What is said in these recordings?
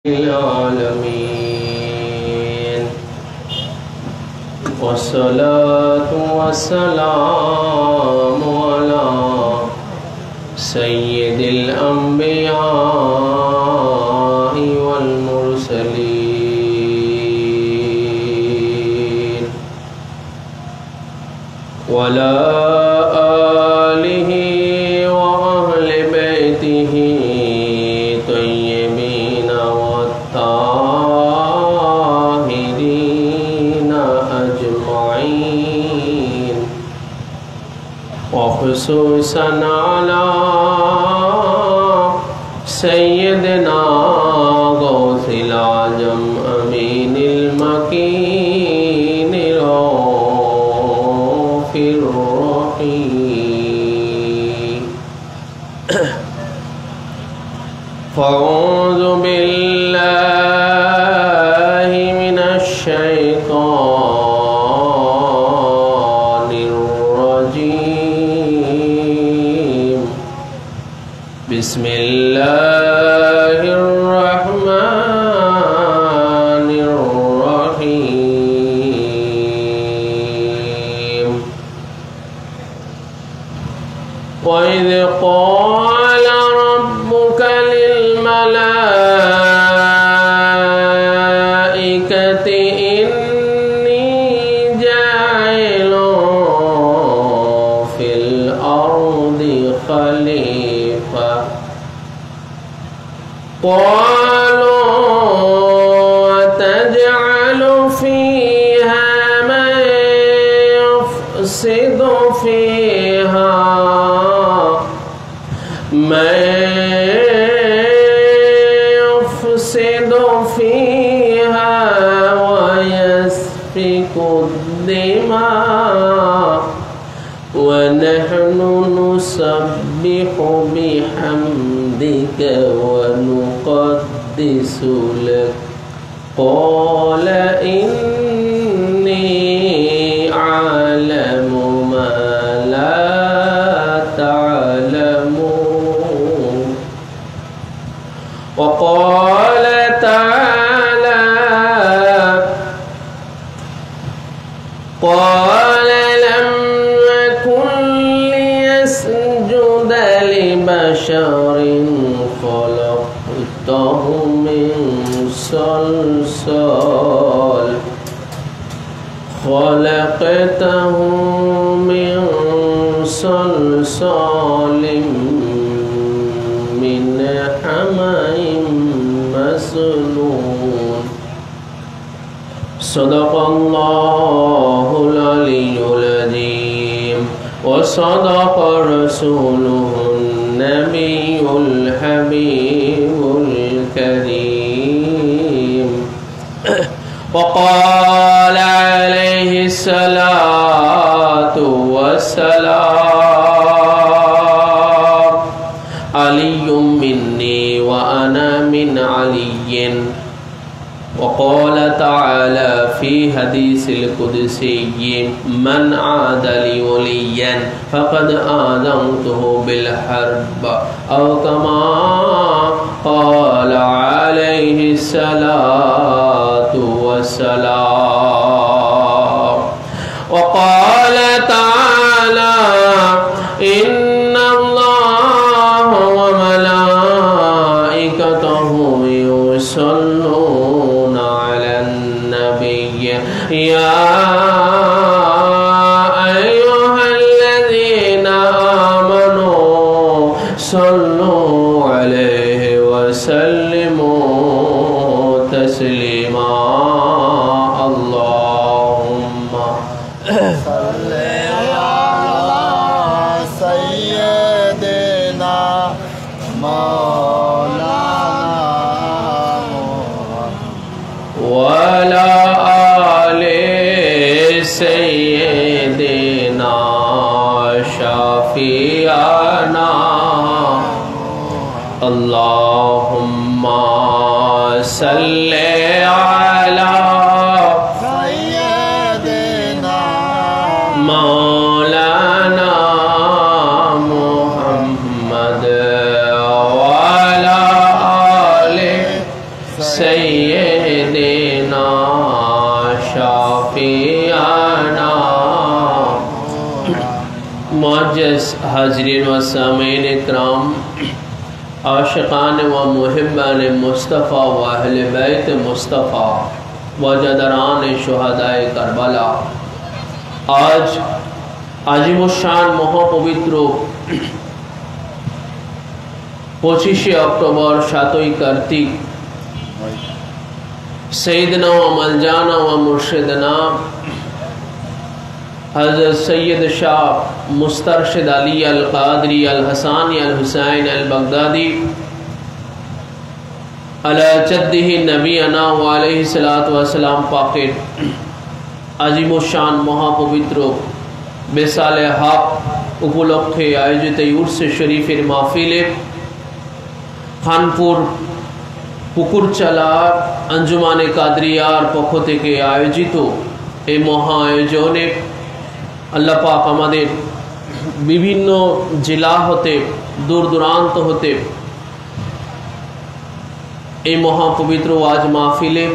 العالمين والصلاة والسلام على سيد الأنبياء والمرسلين وعلى آله وأهل بيته طيبين والطاهرين أجمعين وخصوصا على سيدنا غوث العجم أمين المكين رؤوف الرحيم فأعوذ بالله من الشيطان الرجيم بسم الله الرحمن الرحيم وإذ قال ربك للملائكة إني جاعل في الأرض خليفة قالوا أتجعل فيها من يفسد فيها ويسفك الدماء ونحن نسبح بحمدك ونقدس لك قال إني أعلم ما لا تعلمون وقال تعالى قال لم يكن ليسجد لبشر خلقته من صلصال من حمأ مسنون صدق الله العلي العظيم وصدق رسوله النبي الحبيب الكريم وقال عليه الصلاة والسلام علي مني وأنا من علي وقال تعالى في حديث القدسي من عاد لي وليا فقد آذنته بالحرب أو كما قال عليه الصلاة والسلام وقال تعالى إن الله وملائكته يصلون على النبي يا أيها الذين آمنوا صلوا عليه وسلموا تسليما اللهم صل على سيدنا وعلى آل سيدنا شفيعنا اللهم صل على سيدنا مولانا محمد सय्यदना शाफियाना। मुअज़्ज़ज़ हाज़रीन व सामीन इकराम, आशिक़ान व मुहिब्बान मुस्तफ़ा व अहले बैत मुस्तफ़ा व जदरान शुहदाए करबला, आज আজিমুশান মহাপবিত্র 25শে অক্টোবর 7ই কার্তিক सैयदना व मलजाना व मुर्शिदना हज़रत सैयद शाह मुस्तरशिद अली अल क़ादरी अल हसानी अल हुसैन अल बगदादी अला जद्दिही नबीना व अलैहि सलातु व सलाम पाकेर আজিমুশান মহাপবিত্র बेसाले हक उपलक्षे आयोजित उर्स शरीफेर महफिले खानपुर पुकुरचाला अंजुमाने कादरियार पक्ष थेके आयोजित ए महा आयोजने आल्लाह पाक आमादेर विभिन्न जिला होते दूर दूरान्त होते ए महापवित्र आज महफिले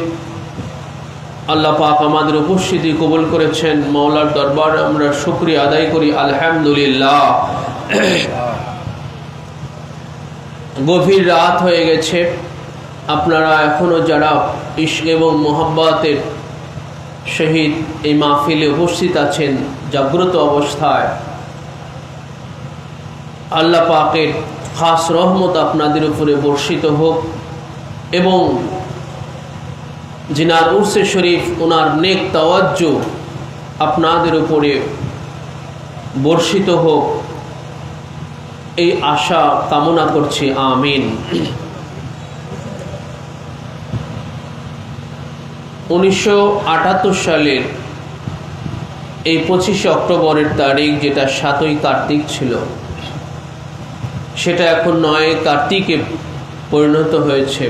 আল্লাহ পাক আমাদের উপস্থিতি কবুল করেছেন। মাওলার দরবারে আমরা শুকরিয়া আদায় করি আলহামদুলিল্লাহ। গভীর রাত হয়ে গেছে, আপনারা এখনো যারা ইশক এবং মোহাব্বতের সহিত এই মাহফিলে উপস্থিত আছেন জাগ্রত অবস্থায়, আল্লাহ পাকের খাস রহমত আপনাদের উপরে বর্ষিত হোক এবং जिनार उर्से शरीफ उनार नेक तवज्जो आपनादेर उपरे बर्षित होक এই आशा कामना करछि आमीन। 1978 सालेर এই 25শে অক্টোবরের তারিখ যেটা 7ই কার্তিক ছিল, সেটা এখন 9 কার্তিকে পরিণত হয়েছে।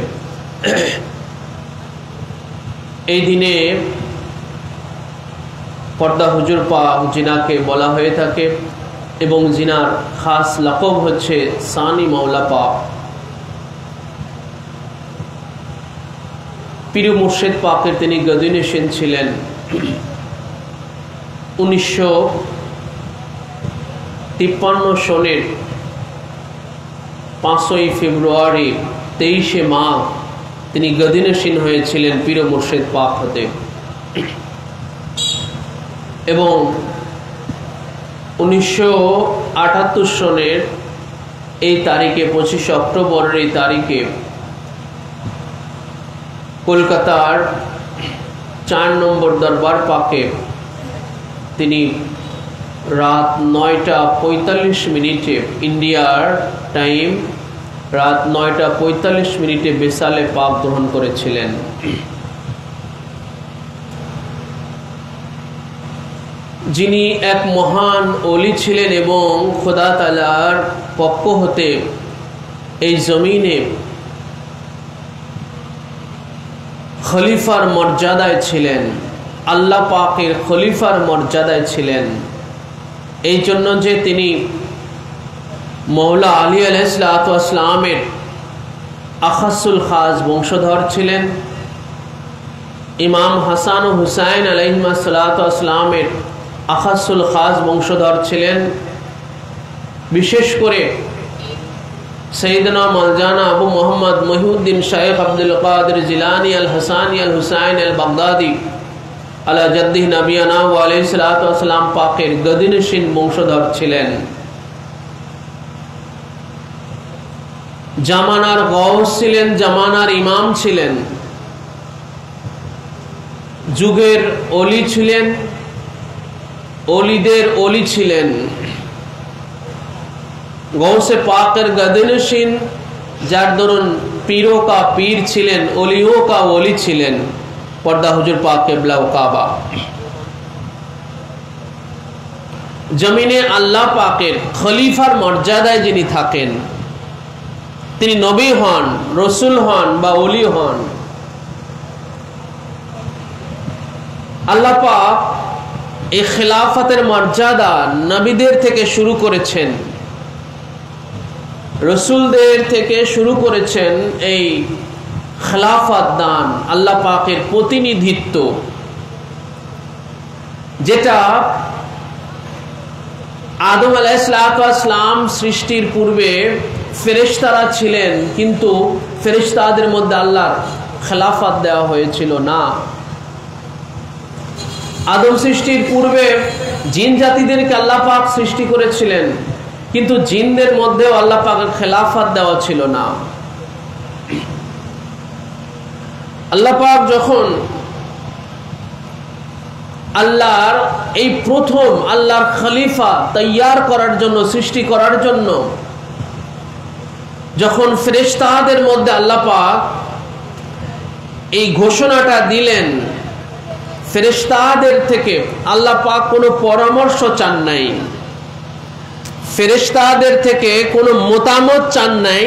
এই দিনে পর্দা হুজুর পাক জিনাকে বলা হয়ে থাকে এবং জিনার খাস লকব হচ্ছে সানি মাওলা পাক। পীর মুর্শিদ পাকের তিনি গদিনশীন ছিলেন। 1953 সনের 5ই ফেব্রুয়ারি 23শে মাঘ তিনি গদিনশীন হয়েছিলেন পীর মুর্শিদ পাক হতে এবং 1978 সনের এই তারিখে 25শে অক্টোবরের এই তারিখে কলকাতার 4 নম্বর দরবার পাকে তিনি রাত 9টা 45 মিনিটে ইন্ডিয়ার টাইম রাত 9টা 45 মিনিটে বেসালে পাক গ্রহণ করেছিলেন। যিনি এক মহান ওলি ছিলেন এবং খোদা তাআলার পক্ষ হতে এই জমিনে খলিফার মর্যাদায় ছিলেন, আল্লাহ পাকের খলিফার মর্যাদায় ছিলেন। এই জন্য যে তিনি मौला आली अलैहिस्सलामेर अखसुल खास वंशधर छिलेन, इमाम हसान और हुसैन अलैहिस्सलामेर अखसुल खास वंशधर छिलेन। विशेष करे सैयदना मौलाना अबू मोहम्मद मुहिउद्दीन शेख अब्दुल कादिर जिलानी अल हसानी अल हुसैन अल बगदादी अला जद्दिही नबीना व अलैहिस्सलाम पाकेर गदिनशीन वंशधर छिलेन। জামানার গওস ছিলেন, জামানার ইমাম ছিলেন, যুগের ওলি ছিলেন, ওলিদের ওলি ছিলেন। গৌসে পাকের গদিনশীন, যার দরুন পীরোं का पीर ছিলেন, ওলিयों का ওলি ছিলেন পর্দা হুজুর পাক কিবলা ও কাবা। জমিনে আল্লাহ পাকের খলিফার মর্যাদায় যিনি থাকেন, তিনি নবী হন, রসুল হন বা ওলি হন, আল্লাহ পাক এই খিলাফতের মর্যাদা নবীদের থেকে শুরু করেছেন, রসুলদের থেকে শুরু করেছেন। এই খেলাফত দান, আল্লাহ পাকের প্রতিনিধিত্ব, যেটা আদম আলাইহিসসালাম সৃষ্টির পূর্বে ফেরেশতারা ছিলেন, কিন্তু ফেরেশতাদের মধ্যে আল্লাহর খেলাফত দেওয়া হয়েছিল না। আদম সৃষ্টির পূর্বে জিন জাতিদেরকে আল্লাহ পাক সৃষ্টি করেছিলেন, কিন্তু জিনদের মধ্যেও আল্লাহ পাকের খেলাফত দেওয়া ছিল না। আল্লাহ পাক যখন আল্লাহর এই প্রথম আল্লাহর খলিফা তৈয়ার করার জন্য, সৃষ্টি করার জন্য যখন ফেরেশতাদের মধ্যে আল্লাহ পাক এই ঘোষণাটা দিলেন, ফেরেশতাদের থেকে আল্লাহ পাক কোনো পরামর্শ চান নাই, ফেরেশতাদের থেকে কোনো মতামত চান নাই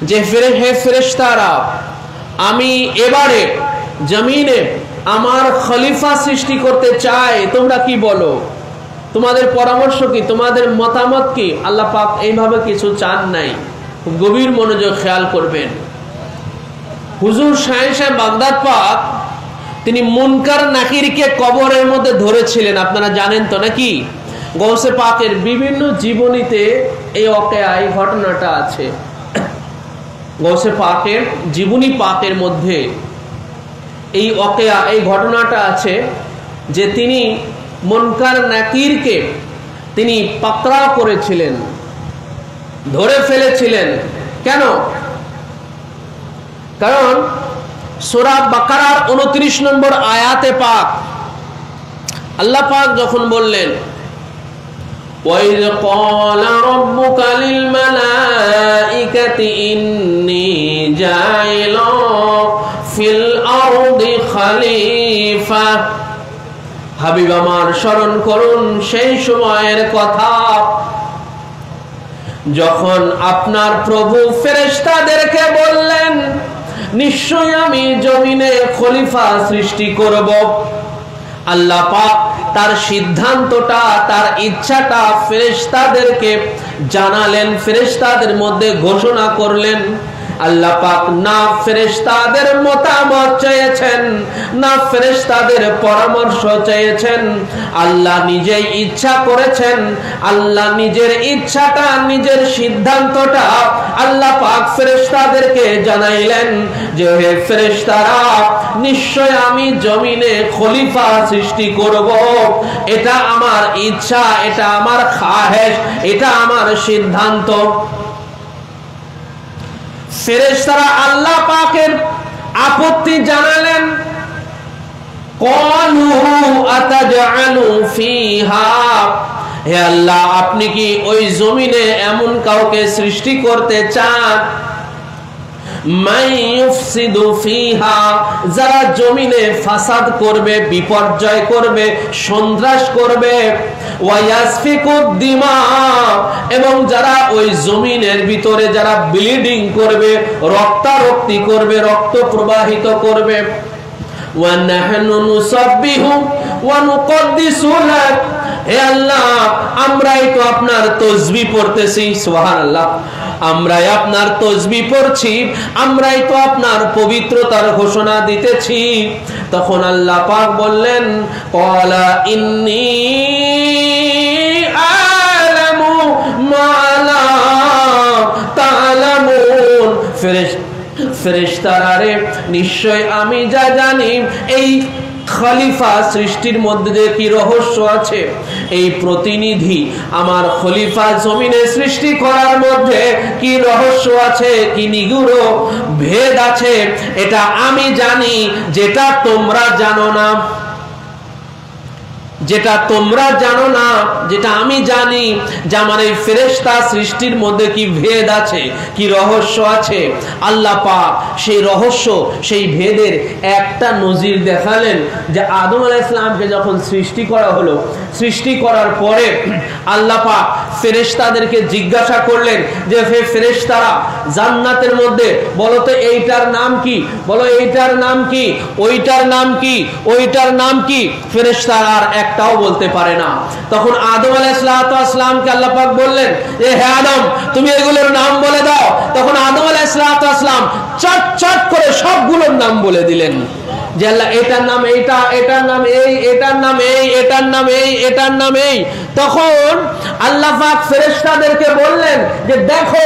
যে হে ফেরেশতারা, আমি এবারে জমিনে আমার খলিফা সৃষ্টি করতে চাই, তোমরা কি বলো, তোমাদের পরামর্শ কি, তোমাদের মতামত কি? আল্লাহ পাক এইভাবে কিছু চান নাই। গভীর মনোযোগ খেয়াল করবেন। হুজুর শাহ বাগদাদ পাক তিনি মুনকার নাকিরকে কবরের মধ্যে ধরেছিলেন, আপনারা জানেন তো নাকি? গৌসে পাকের বিভিন্ন জীবনীতে এই ওয়াকিয়া, এই ঘটনাটা আছে। গৌসে পাকের জীবনী পাকের মধ্যে এই ওয়াকিয়া, এই ঘটনাটা আছে যে তিনি মুনকার নাকিরকে তিনি পাকড়াও করেছিলেন, ধরে ফেলেছিলেন। কেন? কারণ সূরা বাকারার 29 নম্বর আয়াতে পাক আল্লাহ পাক যখন বললেন, وَإِذْ قَالَ رَبُّكَ لِلْمَلَائِكَةِ إِنِّي جَاعِلٌ فِي الْأَرْضِ خَلِيفَةً। হাবিব আমার স্মরণ করুন সেই সময়ের কথা যখন আপনার প্রভু ফেরেশতাদেরকে বললেন, নিশ্চয় আমি জমিনে খলিফা সৃষ্টি করব। আল্লাহ পাক তার সিদ্ধান্তটা, তার ইচ্ছাটা ফেরেশতাদেরকে জানালেন, ফেরেশতাদের মধ্যে ঘোষণা করলেন। আল্লাহ পাক না ফেরেশতাদের মতামত চেয়েছেন, না ফেরেশতাদের পরামর্শ চেয়েছেন। আল্লাহ নিজেই ইচ্ছা করেছেন, আল্লাহ নিজের ইচ্ছাটা, নিজের সিদ্ধান্তটা আল্লাহ পাক ফেরেশতাদেরকে জানাইলেন যে হে ফেরেশতারা, নিশ্চয় আমি জমিনে খলিফা সৃষ্টি করব। এটা আমার ইচ্ছা, এটা আমার খাহেশ, এটা আমার সিদ্ধান্ত। ফেরেশতারা আল্লাহ পাকের আপত্তি জানালেন। ক্বালু আতাজআলু ফিহা, হে আল্লাহ, আপনি কি ওই জমিনে এমন কাউকে সৃষ্টি করতে চান মাইয়ুফসিদু ফিহা, যারা জমিনে ফাসাদ করবে, বিপর্যয় করবে, সন্ত্রাস করবে, ওয়ায়াসফিকুদ দিমা, এবং যারা ওই জমিনের ভিতরে যারা ব্লিডিং করবে, রক্তারক্তি করবে, রক্ত প্রবাহিত করবে। ওয়া নাহনু নুসাব্বিহু ওয়া নুকদ্দিসু লাক, হে আল্লাহ, আমরাই তো আপনার তাসবিহ পড়তেছি, সুবহানাল্লাহ, আমরাই আপনার তাসবিহ পড়ছি, আমরাই তো আপনার পবিত্রতার ঘোষণা দিতেছি। তখন আল্লাহ পাক বললেন, ক্বালা ইন্নী আ'লামু মা লা তা'লামুন, ফেরেশতারা রে, নিশ্চয় আমি যা জানি এই খলিফা সৃষ্টির মধ্যে যে কি রহস্য আছে, এই প্রতিনিধি আমার খলিফা জমিনে সৃষ্টি করার মধ্যে কি রহস্য আছে, কি নিগূঢ় ভেদ আছে, এটা আমি জানি, যেটা তোমরা জানো না, যেটা তোমরা জানো না, যেটা আমি জানি, যে আমার এই ফেরেশতা সৃষ্টির মধ্যে কি ভেদ আছে, কি রহস্য আছে। আল্লাহ পাক সেই রহস্য, সেই ভেদের একটা নজির দেখালেন যে আদম আলাইহিস সালামকে যখন সৃষ্টি করা হলো, সৃষ্টি করার পরে আল্লাহ পাক ফেরেশতাদেরকে জিজ্ঞাসা করলেন যে হে ফেরেশতারা, জান্নাতের মধ্যে বলো তো এইটার নাম কি, বলো এইটার নাম কি, ওইটার নাম কি, ওইটার নাম কি। ফেরেশতারা আর একটাও বলতে পারে না। তখন আদম আলাইহিসসালামকে আল্লাহ পাক বললেন যে হে আদম তুমি এগুলোর নাম বলে দাও। তখন আদম আলাইহিসসালাম চট চট করে সবগুলোর নাম বলে দিলেন যে আল্লাহ এটার নাম এইটা, এটার নাম এই, এটার নাম এই, এটার নাম এই, এটার নাম এই। তখন আল্লাহ পাক ফেরেশতাদেরকে বললেন যে দেখো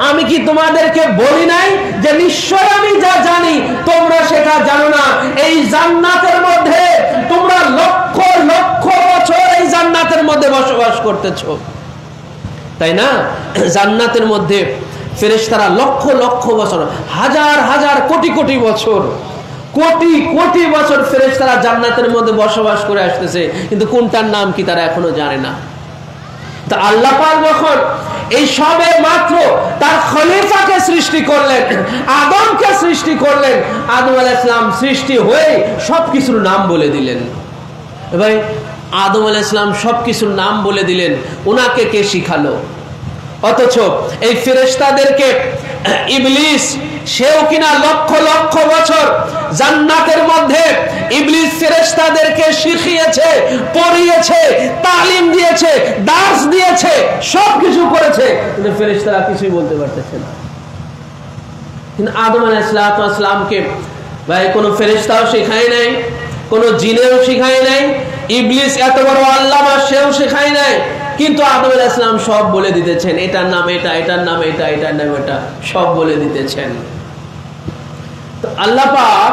আমি কি তোমাদেরকে বলি নাই যে নিশ্চয় আমি যা জানি তোমরা সেটা জানো না। এই জান্নাতের মধ্যে তোমরা লক্ষ লক্ষ বছর এই জান্নাতের মধ্যে বসবাস করতেছো, তাই না? জান্নাতের মধ্যে ফেরেশতারা লক্ষ লক্ষ বছর, হাজার হাজার কোটি কোটি বছর, কোটি কোটি বছর ফেরেশতারা জান্নাতের মধ্যে বসবাস করে আসতেছে, কিন্তু কোনটার নাম কি তারা এখনো জানে না। তা আল্লাহ পাক যখন এই সবে মাত্র তার খলিফাকে সৃষ্টি করলেন, আদমকে সৃষ্টি করলেন, আদম আলাইহিস সালাম সৃষ্টি হয়ে সবকিছুর নাম বলে দিলেন। ভাই আদম আলাইহিস সালাম সবকিছুর নাম বলে দিলেন, ওনাকে কে শিখালো? অথচ এই ফেরেশতাদেরকে ইবলিস, সেও কিনা লক্ষ লক্ষ বছর জান্নাতের মধ্যে ইবলিস ফেরেশতাদেরকে শিখিয়েছে, পড়িয়েছে, তালিম দিয়েছে, দার্স দিয়েছে, সবকিছু করেছে, কিন্তু ফেরেশতারা কিছুই বলতে পারতেছে না। কিন্তু আদম আলাইহিসসালামকে ভাই কোনো ফেরেশতাও শেখায় নাই, কোনো জিনেও শেখায় নাই, ইবলিস এত বড় আল্লামা সেও শেখায় নাই, কিন্তু আদম আলাইহিস সালাম সব বলে দিতেছেন, এটার নাম এটা, এটার নাম এটা, এটার নাম এটা, সব বলে দিতেছেন। তো আল্লাহ পাক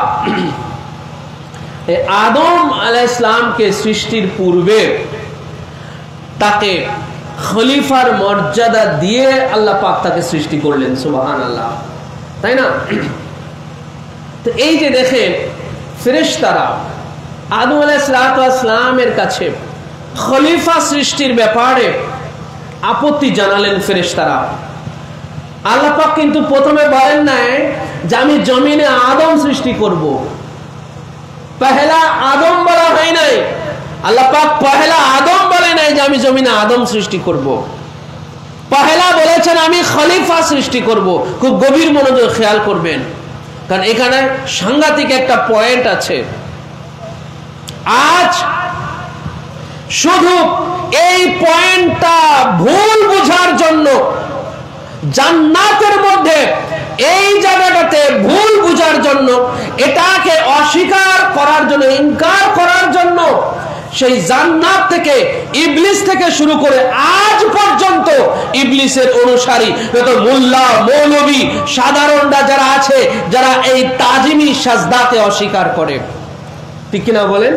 আদম আলাইহিস সালামকে সৃষ্টির পূর্বে তাকে খলিফার মর্যাদা দিয়ে আল্লাহ পাক তাকে সৃষ্টি করলেন, সুবহানাল্লাহ, তাই না? তো এই যে দেখেন ফেরেশতারা আদম আলাইহিস সালামের কাছে খলিফা সৃষ্টির ব্যাপারে আপত্তি জানালেন ফেরেশতারা। আল্লাহ পাক কিন্তু প্রথমে বলেন নাই যে আমি জমিনে আদম সৃষ্টি করব, পহেলা আদম বলা হয় নাই। আল্লাহ পাক পহেলা আদম বলে নাই যে আমি জমিনে আদম সৃষ্টি করব, পহেলা বলেছেন আমি খলিফা সৃষ্টি করব। খুব গভীর মনোযোগ খেয়াল করবেন, কারণ এখানে সাংঘাতিক একটা পয়েন্ট আছে। আজ শুধু এই পয়েন্টটা ভুল বোঝার জন্য, জান্নাতের মধ্যে এই জায়গাটাতে ভুল বোঝার জন্য, এটাকে অস্বীকার করার জন্য, ইনকার করার জন্য, সেই জান্নাত থেকে ইবলিস থেকে শুরু করে আজ পর্যন্ত ইবলিসের অনুসারী যত মোল্লা মৌলবী সাধারণরা যারা আছে, যারা এই তাজিমি সাজদাকে অস্বীকার করে, ঠিক কিনা বলেন?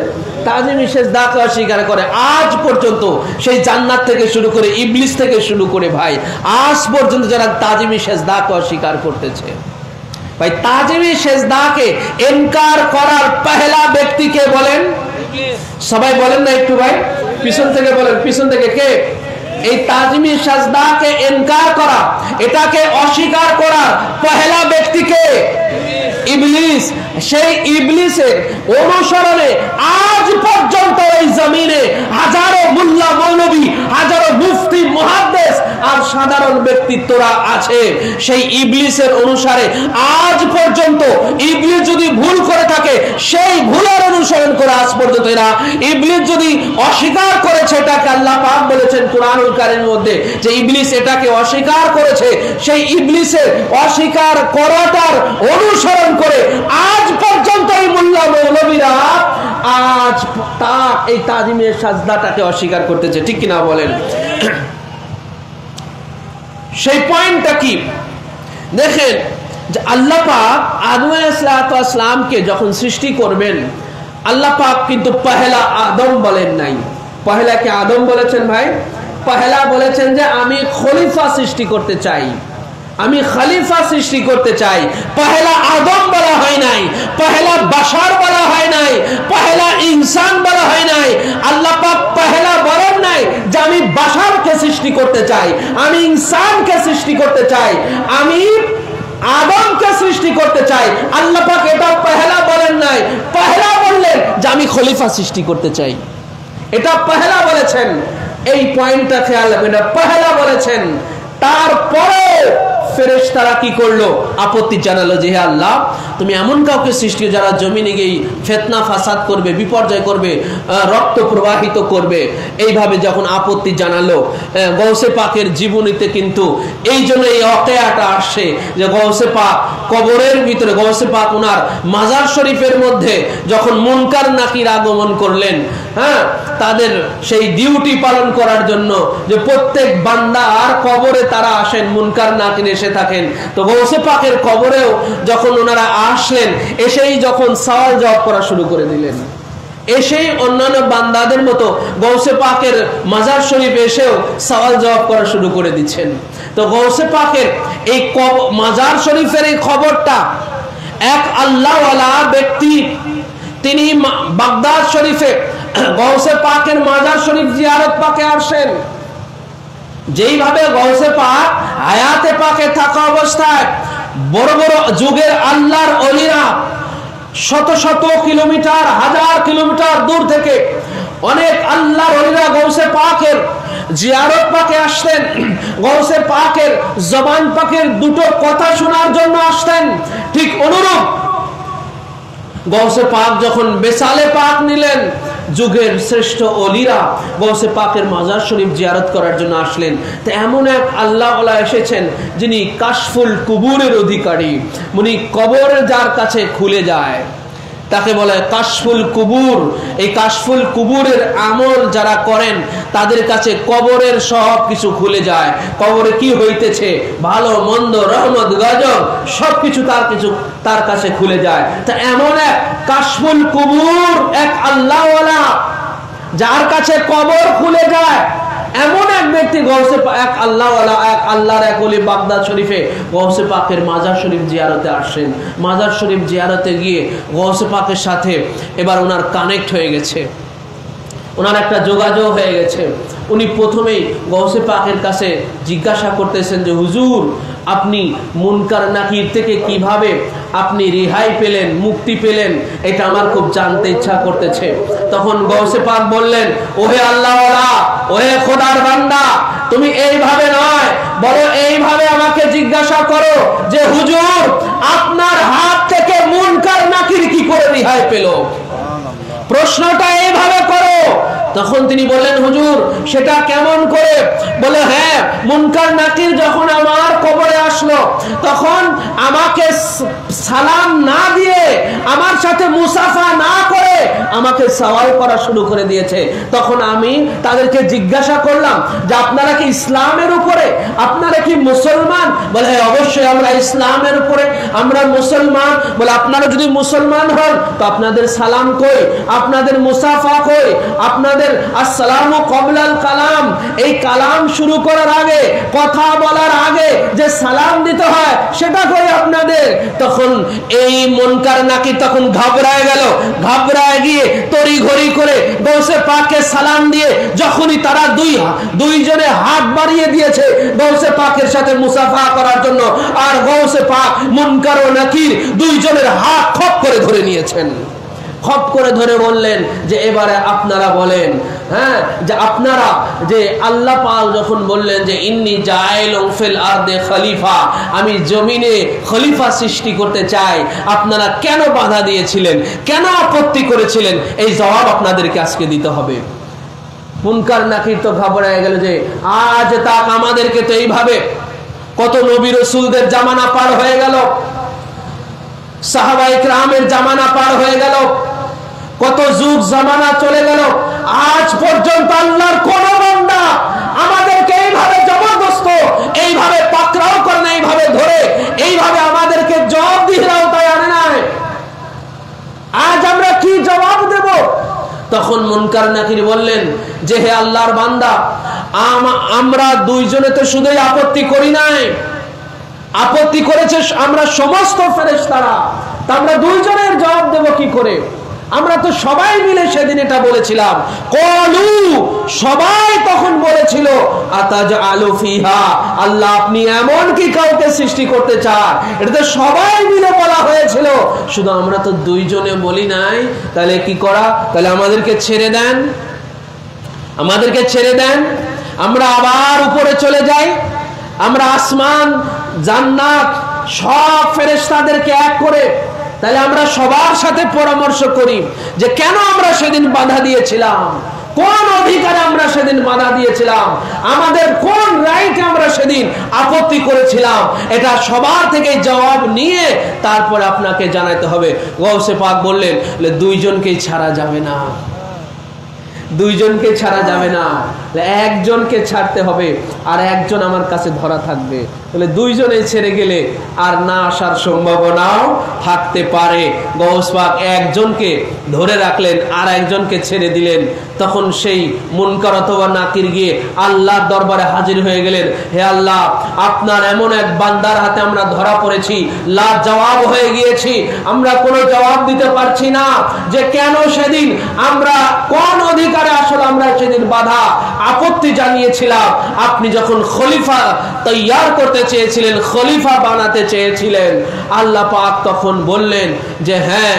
তাজিমি সাজদাকে অস্বীকার করে আজ পর্যন্ত, সেই জান্নাত থেকে শুরু করে ইবলিস থেকে শুরু করে ভাই আজ পর্যন্ত যারা তাজিমি সাজদাকে অস্বীকার করতেছে, ভাই তাজিমি সাজদাকে ইনকার করার পহেলা ব্যক্তিকে বলেন? সবাই বলেন না একটু ভাই, পিছন থেকে বলেন, পিছন থেকে কে? এই তাজিমি সাজদাকে ইনকার করা, এটাকে অস্বীকার করার পহেলা ব্যক্তিকে ইবলিস। সেই ইবলিসের অনুসরণে আজ পর্যন্ত এই জমিনে হাজারো মুল্লা মৌলবী, হাজারো মুফতি মুহাদ্দিস আর সাধারণ ব্যক্তিত্বরা আছে। সেই ইবলিসের অনুসারে আজ পর্যন্ত ইবলিস যদি ভুল করে থাকে, সেই ভুলের অনুসরণ করে আজ পর্যন্ত এরা, ইবলিস যদি অস্বীকার করেছে, এটাকে আল্লাহ পাক বলেছেন কুরআনুল কারীমের মধ্যে যে ইবলিস এটাকে অস্বীকার করেছে, সেই ইবলিসের অস্বীকার করাটার অনুসরণ করে আজ পর্যন্ত এই মুল্লা মৌলবীরা আজ এই তাজিমের সাজদাটাকে অস্বীকার করতেছে, ঠিক কিনা বলেন? সেই পয়েন্টটা কি দেখেন, যে আল্লাহ পাক আদম আলাইহিস সালামকে যখন সৃষ্টি করবেন, আল্লাহ পাক কিন্তু পহেলা আদম বলেন নাই। পহেলা কে আদম বলেছেন ভাই? পহেলা বলেছেন যে আমি খলিফা সৃষ্টি করতে চাই, আমি খলিফা সৃষ্টি করতে চাই। পহেলা আদম বলা হয় নাই, পহেলা বাশার বলা হয় নাই, পহেলা ইনসান বলা হয় নাই। আল্লাহ পাক পহেলা বলেন নাই যে আমি বাশারকে সৃষ্টি করতে চাই, আমি ইনসানকে সৃষ্টি করতে চাই, আমি আদমকে সৃষ্টি করতে চাই। আল্লাহ পাক এটা পহেলা বলেন নাই, পহেলা বললেন যে আমি খলিফা সৃষ্টি করতে চাই। এটা পহেলা বলেছেন, এই পয়েন্টটা খেয়াল রাখবেন, পহেলা বলেছেন। তারপরে ফেরেশতারা কি করলো? আপত্তি জানালো যে হে আল্লাহ, তুমি এমন কাউকে সৃষ্টি যারা জমিনে গিয়ে ফিতনা ফাসাদ করবে, বিপর্যয় করবে, রক্ত প্রবাহিত করবে। এইভাবে যখন আপত্তি জানালো, গৌসে পাকের জীবনীতে কিন্তু এই জন্য এই ওয়াকিয়াটা আসে যে গৌসে পাক কবরের ভিতরে, গৌসে পাক ওনার মাজার শরীফের মধ্যে যখন মুনকার নাকির আগমন করলেন, হ্যাঁ, তাদের সেই ডিউটি পালন করার জন্য যে প্রত্যেক বান্দা আর কবরে তারা আসেন, মুনকার নাকির এসে থাকেন। তো গৌসে পাকের কবরেও যখন ওনারা আসলেন, এসেই যখন সওয়াল জবাব করা শুরু করে দিলেন, এসেই অন্যান্য বান্দাদের মতো গৌসে পাকের মাজার শরীফে এসেও সওয়াল জবাব করা শুরু করে দিচ্ছেন। তো গৌসে পাকের এই মাজার শরীফের এই খবরটা এক আল্লাহওয়ালা ব্যক্তি, তিনি বাগদাদ শরীফে গৌসে পাকের মাজার শরীফ জিয়ারত পাকে আসেন। যেইভাবে গৌসে পাক হায়াতে পাকে থাকা অবস্থায় বড় বড় যুগের আল্লাহর ওলিরা শত শত কিলোমিটার, হাজার কিলোমিটার দূর থেকে অনেক আল্লাহর ওলিরা গৌসে পাকের জিয়ারত পাকে আসতেন, গৌসে পাকের জবান পাকের দুটো কথা শোনার জন্য আসতেন। ঠিক অনুরূপ গৌসে পাক যখন বেসালে পাক নিলেন, যুগের শ্রেষ্ঠ ওলিরা গৌসে পাকের মাজার শরীফ জিয়ারত করার জন্য আসলেন। তো এমন এক আল্লাহ ওয়ালা এসেছেন যিনি কাশফুল কুবুরের অধিকারী, উনি কবর যার কাছে খুলে যায় তাকে বলে কাশফুল কুবুর। এই কাশফুল কুবুরের আমল যারা করেন তাদের কাছে কবরের সব কিছু খুলে যায়। কবরে কি হইতেছে, ভালো মন্দ, রহমত গজব, সবকিছু তার কাছে খুলে যায়। তা এমন এক কাশফুল কুবুর, এক আল্লাহওয়ালা যার কাছে কবর খুলে যায়, এমন এক ব্যক্তি গৌসে এক আল্লাহওয়ালা, এক আল্লাহর এক ওলি বাগদাদ শরীফে গৌসে পাকের মাজার শরীফ জিয়ারতে আসেন। মাজার শরীফ জিয়ারতে গিয়ে গৌসে পাকের সাথে এবার ওনার কানেক্ট হয়ে গেছে, ওনার একটা যোগাযোগ হয়ে গেছে। উনি প্রথমেই গৌসে পাকের কাছে জিজ্ঞাসা করতেছেন যে হুজুর, আপনি মুনকার নাকির থেকে কিভাবে আপনি রেহাই পেলেন, মুক্তি পেলেন, এটা আমার খুব জানতে ইচ্ছা করতেছে। তখন গৌসে পাক বললেন, ওহে আল্লাহওয়ালা, ওহে খোদার বান্দা, তুমি এইভাবে নয়, বলো এইভাবে আমাকে জিজ্ঞাসা করো যে হুজুর, আপনার হাত থেকে মুনকার নাকির কি করে রেহাই পেল, প্রশ্নটা এইভাবে করো। তখন তিনি বললেন, হুজুর সেটা কেমন করে? বলে, হ্যাঁ, মুনকার নাকির যখন আমার কবরে আসলো, তখন আমাকে সালাম না দিয়ে, আমার সাথে মুসাফা না করে আমাকে সওয়াল করা শুরু করে দিয়েছে। তখন আমি তাদেরকে জিজ্ঞাসা করলাম যে আপনারা কি ইসলামের উপরে, আপনারা কি মুসলমান? বলে, হ্যাঁ, অবশ্যই আমরা ইসলামের উপরে, আমরা মুসলমান। বলে, আপনারা যদি মুসলমান হন তো আপনাদের সালাম কই, আপনাদের মুসাফা কই, আপনাদের আসসালামু ক্বাবলাল কালাম, এই কালাম শুরু করার আগে, কথা বলার আগে যে সালাম দিতে হয় সেটা কই আপনাদের? তখন এই মুনকার নাকির তখন ঘাবড়ায় গেল, ঘাবড়ায় গিয়ে তড়ি ঘড়ি করে গৌসে পাককে সালাম দিয়ে যখনই তারা দুইজনে হাত বাড়িয়ে দিয়েছে গৌসে পাকের সাথে মুসাফা করার জন্য, আর গৌসে পাক মুনকার ও নাকির দুইজনের হাত খপ করে ধরে নিয়েছেন। খপ করে ধরে বললেন যে এবারে আপনারা বলেন, হ্যাঁ, যে আপনারা যে আল্লাহ পাক যখন বললেন যে ইন্নী জাইলুন ফিল আরদে খলিফা, আমি জমিনে খলিফা সৃষ্টি করতে চাই, আপনারা কেন বাধা দিয়েছিলেন, কেন আপত্তি করেছিলেন? এই জবাব আপনাদেরকে আজকে দিতে হবে। মুনকার নাকির তো ঘাবড়ায় গেল যে আজ তাক আমাদেরকে তো এইভাবে, কত নবী রাসূলদের জামানা পার হয়ে গেল, সাহাবায়ে কেরামের জামানা পার হয়ে গেল, কত যুগ জামানা চলে গেল, আজ পর্যন্ত আল্লাহর কোন বান্দা আমাদেরকে এইভাবে জবরদস্ত, এইভাবে পাকড়াও করে না, এইভাবে ধরে, এইভাবে আমাদেরকে জবাব দিয়ে আওতায় আনে নাই। আজ আমরা কি জবাব দেব? তখন মুনকার নাকির বললেন যে হে আল্লাহর বান্দা, আমরা দুইজনে তো শুধুই আপত্তি করি নাই, আপত্তি করেছে আমরা সমস্ত ফেরেশতারা, তা আমরা দুইজনের জবাব দেব কি করে? আমরা তো সবাই মিলে সেদিন এটা বলেছিলাম। কলু, সবাই তখন বলেছিল, আতাজআলু ফিহা, আল্লাহ আপনি এমন কি কাউকে সৃষ্টি করতে চান? এটা তো সবাই মিলে বলা হয়েছিল, শুধু আমরা তো দুইজনে বলি নাই। তাহলে কি করা? তাহলে আমাদেরকে ছেড়ে দেন, আমাদেরকে ছেড়ে দেন, আমরা আবার উপরে চলে যাই, আমরা আসমান জান্নাত সব ফেরেশতাদেরকে এক করে। তাহলে আমরা সবার সাথে পরামর্শ করি যে কেন আমরা সেদিন বাধা দিয়েছিলাম, কোন অধিকারে আমরা সেদিন বাধা দিয়েছিলাম, আমাদের কোন রাইটে আমরা সেদিন আপত্তি করেছিলাম, এটা সবার থেকে জবাব নিয়ে তারপরে আপনাকে জানাতে হবে। গৌসে পাক বললেন দুইজনকেই ছাড়া যাবে না, দুইজনকে ছাড়া যাবে না, একজনকে ছাড়তে হবে আর একজন আমার কাছে ধরা থাকবে। তাহলে দুইজনে ছেড়ে গেলে আর না আসার সম্ভাবনাও থাকতে পারে। গৌস পাক একজনকে ধরে রাখলেন আর একজনকে ছেড়ে দিলেন। তখন সেই মুনকার অথবা নাকির গিয়ে আল্লাহর দরবারে হাজির হয়ে গেলেন, হে আল্লাহ, আপনার এমন এক বান্দার হাতে আমরা ধরা পড়েছি, লা জবাব হয়ে গিয়েছি, আমরা কোনো জবাব দিতে পারছি না যে কেন সেদিন আমরা কোন অধিকারে আসলে আমরা সেদিন বাধা আপত্তি জানিয়েছিলাম। আপনি যখন খলিফা তৈয়ার করতে চেয়েছিলেন, খলিফা বানাতে চেয়েছিলেন, আল্লাহ পাক তখন বললেন যে হ্যাঁ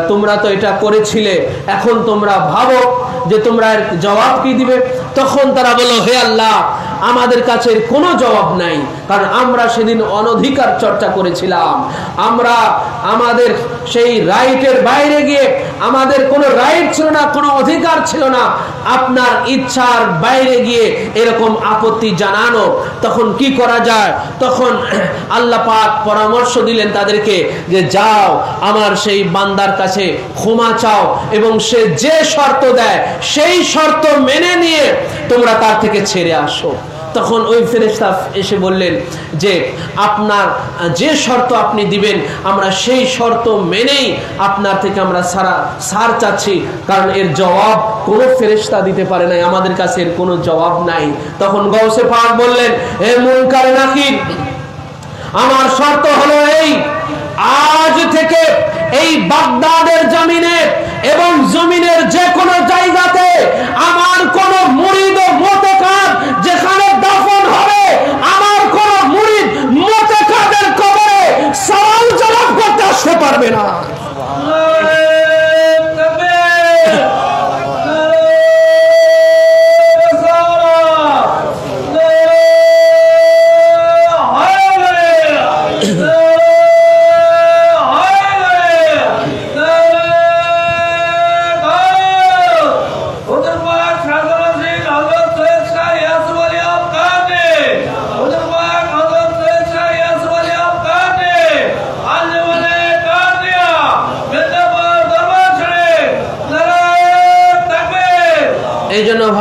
তোমরা তো এটা করেছিলে, এখন তোমরা ভাবো যে তোমরা এর জবাব কি দিবে। তখন তারা বলল, হে আল্লাহ, আমাদের কাছে কোনো জবাব নাই, কারণ আমরা সেদিন অনধিকার চর্চা করেছিলাম, আমরা আমাদের সেই রাইটের বাইরে গিয়ে আমাদের কোনো রাইট ছিল না, কোনো অধিকার ছিল না আপনার ইচ্ছার বাইরে গিয়ে এরকম আপত্তি জানানো। তখন কি করা যায়? তখন আল্লাহ পাক পরামর্শ দিলেন তাদেরকে যে যাও আমার সেই বান্দার কাছে ক্ষমা চাও এবং সে যে শর্ত দেয় সেই শর্ত মেনে নিয়ে তোমরা তার থেকে ছেড়ে আসো। তখন ওই ফেরেশতা এসে বললেন যে আপনার যে শর্ত আপনি দিবেন আমরা সেই শর্ত মেনেই আপনার থেকে আমরা সার চাচ্ছি, কারণ এর জবাব কোনো ফেরেশতা দিতে পারে নাই, আমাদের কাছে এর কোনো জবাব নাই। তখন গৌসে পাক বললেন, হে মুনকার নাকির, আমার শর্ত হলো এই, আজ থেকে এই বাগদাদের জমিনে এবং জমিনের যে কোনো জায়গাতে আমার কোন মুরিদ ও মুতাকাদ যেখানে দাফন হবে, আমার কোন মুরিদ মুতাকাদের কবরে সওয়াল জবাব করতে আসতে পারবে না।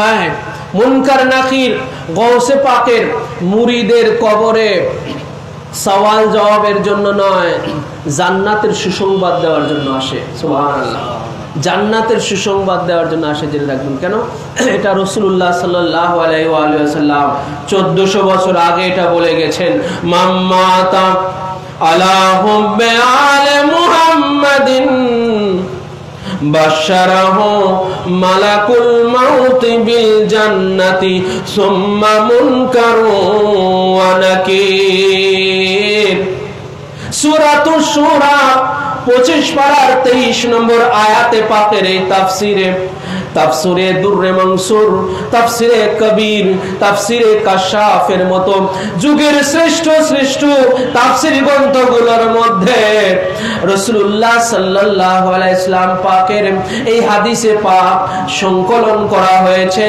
ভাই মুনকার নাকির গৌসে পাকের মুরিদের কবরে সওয়াল জবাবের জন্য নয়, জান্নাতের সুসংবাদ দেওয়ার জন্য আসে। সুবহানাল্লাহ, জান্নাতের সুসংবাদ দেওয়ার জন্য আসে। জেনে রাখবেন কেন? এটা রাসূলুল্লাহ সাল্লাল্লাহু আলাইহি ওয়া সাল্লাম 1400 বছর আগে এটা বলে গেছেন, মাম্মাতা আলা হুব্বে আলে মুহাম্মাদিন বাশশারাহু মালাকুল মাউত বিল জান্নাতি সুম্মা মুনকারু ওয়া নাকির। সূরাতুশ শুরা 25 পারার 23 নম্বর আয়াতে পাকের এই তাফসিরে দুররে মনসুর, তাফসিরে কবির, তাফসিরে কাশাফের মতো যুগের শ্রেষ্ঠ তাফসির গ্রন্থগুলোর মধ্যে রাসূলুল্লাহ সাল্লাল্লাহু আলাইহি সাল্লাম পাকের এই হাদিসে পাক সংকলন করা হয়েছে,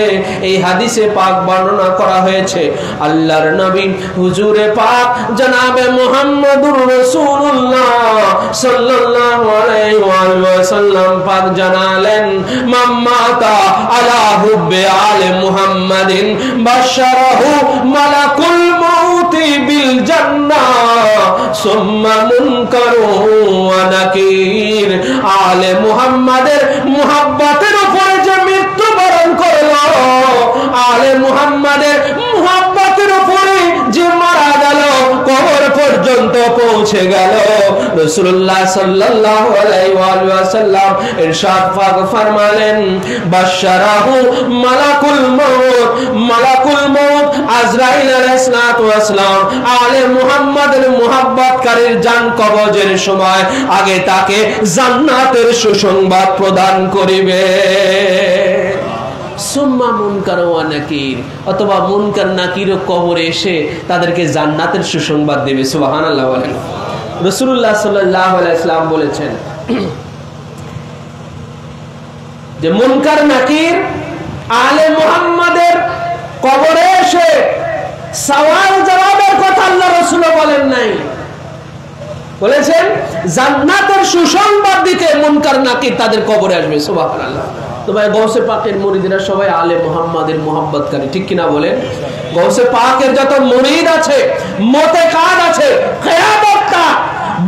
এই হাদিসে পাক বর্ণনা করা হয়েছে। আল্লাহর নবী হুজুরে পাক জনাবে মুহাম্মদুর রাসূলুল্লাহ সাল্লাল্লাহু আলাইহি ওয়া সাল্লাম পাক জানালেন, মাম্মা আলা হুব্বে আলে মুহাম্মাদিন বাশশারাহু মালাকুল মাউতি বিল জান্নাহ সুম্মা মুনকারু ওয়া নাকির। আলে মুহাম্মাদের মুহাব্বতের উপরে যে মৃত্যুবরণ করলো, আলে মুহাম্মাদের মুহাব্বতের উপরে যে মারা গেল, কবর পর্যন্ত পৌঁছে গেল, রাসূলুল্লাহ সাল্লাল্লাহু আলাইহি ওয়া সাল্লাম ইরশাদ পাক ফরমালেন, বাশশারাহু মালাকুল মাউত আজরাইল আলাইহিস সালাতু ওয়াস সালাম আলে মুহাম্মাদের মুহাব্বতকারীর জান কবজের সময় আগে তাকে জান্নাতের সুসংবাদ প্রদান করিবে। সুম্মা মুনকার ওয়া নাকির, অথবা মুনকার নাকির কবরে এসে তাদেরকে জান্নাতের সুসংবাদ দেবে। সুবহানাল্লাহ বলেন। রাসূলুল্লাহ সাল্লাল্লাহু আলাইহি ওয়াসাল্লাম বলেছেন যে মুনকার নাকির আলে মুহাম্মাদের কবরে এসে সওয়াল জবাবের কথা আল্লাহ রাসূল বলেন নাই, বলেছেন জান্নাতের সুসংবাদ দিতে মুনকার নাকির তাদের কবরে আসবে। সুবহানাল্লাহ। তো ভাই গৌসে পাকের মুরিদরা সবাই আলে মুহাম্মাদের মুহাব্বতকারী, ঠিক কিনা বলেন? গৌসে পাকের যত মুরিদ আছে, মোতেকাদ আছে, কিয়ামতটা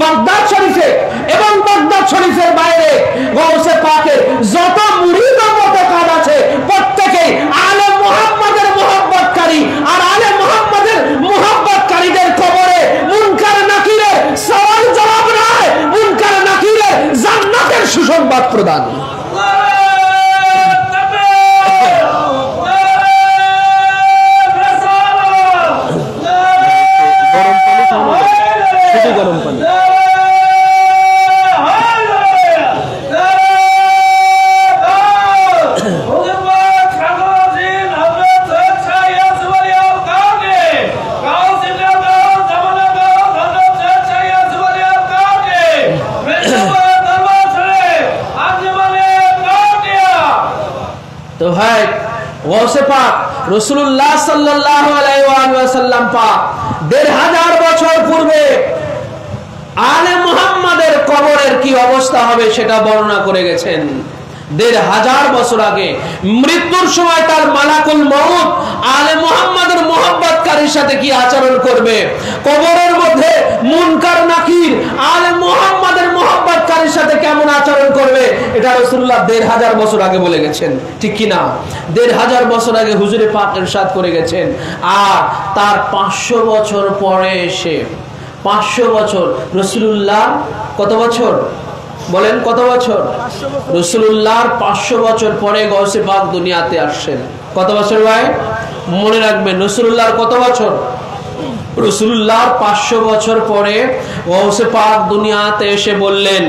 বাগদাদ শরীফে এবং বাগদাদ শরীফের বাইরে গৌসে পাকের যত মুরিদ ও মোতেকাদ আছে প্রত্যেকই আলে মুহাম্মাদের মুহাব্বতকারী। আর আলে মুহাম্মাদের মুহাব্বতকারীদের কবরে মুনকার নাকিরের সওয়াল জবাব নয়, মুনকার নাকিরের জান্নাতের সুসংবাদ প্রদান। গরম পানি তো ভাই গৌসে পাক রাসূলুল্লাহ সাল্লাল্লাহু আলাইহি ওয়াসাল্লাম পাক ১৫০০ বছর পূর্বে আলে মুহাম্মাদের কবরের কি অবস্থা হবে সেটা বর্ণনা করে গেছেন। ১৫০০ বছর আগে মৃত্যুর সময় তার মালাকুল মউত আলে মুহাম্মাদের মুহাব্বতকারীর সাথে কি আচরণ করবে, কবরের মধ্যে মুনকার নাকির আলে মুহাম্মাদের মুহাব্বতকারীর সাথে কেমন আচরণ করবে, এটা রাসূলুল্লাহ ১৫০০ বছর আগে বলে গেছেন, ঠিক কি না? ১৫০০ বছর আগে হুজুরে পাক ইরশাদ করে গেছেন। আর তার ৫০০ বছর পরে এসে ৫০০ বছর রাসূলুল্লাহ কত বছর বলেন, কত বছর? রাসূলুল্লাহর ৫০০ বছর পরে গৌসে পাক দুনিয়াতে আসছেন। কত বছর ভাই? মনে রাখবেন, রাসূলুল্লাহর কত বছর? রাসূলুল্লাহর ৫০০ বছর পরে গৌসে পাক দুনিয়াতে এসে বললেন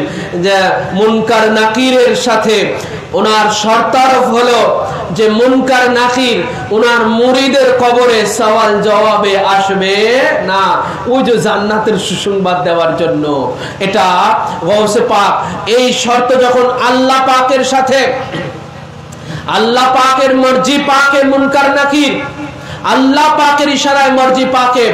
যে মুনকার নাকিরের সাথে ওনার শর্তারফ হলো যে মুনকার নাকির ওনার মুরিদের কবরে সওয়াল জবাবে আসবে না, ওই যে জান্নাতের সুসংবাদ দেওয়ার জন্য। এটা গৌসে পাক এই শর্ত যখন আল্লাহ পাকের সাথে, আল্লাহ পাকের মর্জি পাকে মুনকার নাকির, আল্লাহ পাকের ইশারায় মর্জি পাকে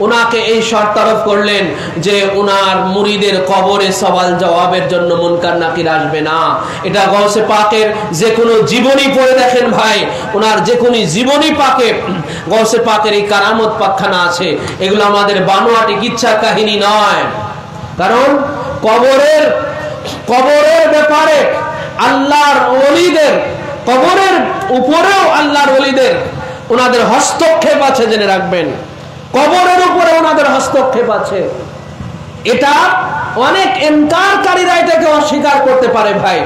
ওনাকে এই শর্ত আরোপ করলেন যে ওনার মুরিদের কবরে সওয়াল জবাবের জন্য মুনকার নাকির আসবে না। এটা গৌসে পাকের যে কোনো জীবনী পড়ে দেখেন ভাই, ওনার যে কোনো জীবনী পাকে গৌসে পাকের এই কারামত পাকখানা আছে। এগুলো আমাদের বানোয়াটি কিচ্ছা কাহিনী নয়, কারণ কবরের ব্যাপারে আল্লাহর ওলিদের, কবরের উপরেও আল্লাহর ওলিদের ওনাদের হস্তক্ষেপ আছে, জেনে রাখবেন। কবরের উপরে ওনাদের হস্তক্ষেপ আছে। এটা অনেক ইনকারকারীরা এটাকে অস্বীকার করতে পারে ভাই,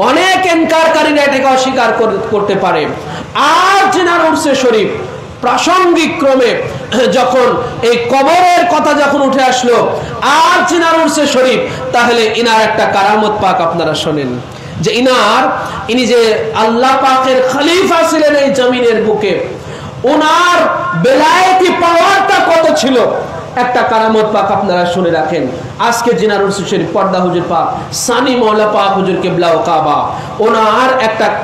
অনেক ইনকারকারীরা এটাকে অস্বীকার করতে পারে। আর জিনার উরসে শরীফ প্রাসঙ্গিক ক্রমে যখন এই কবরের কথা যখন উঠে আসলো আর জিনার উরসে শরীফ, তাহলে ইনার একটা কারামত পাক আপনারা শোনেন যে ইনি যে আল্লাহ পাকের খলিফা ছিলেন এই জমিনের বুকে, ওনার বেলায়েতি পাওয়ারটা কত ছিল, একটা কারামত পাক আপনারা শুনে রাখেন। আজকে জিনার উরসে শরীফ পর্দা হুজুর পাক সানি মওলা পাক হুজুর কিবলা ও কাবা,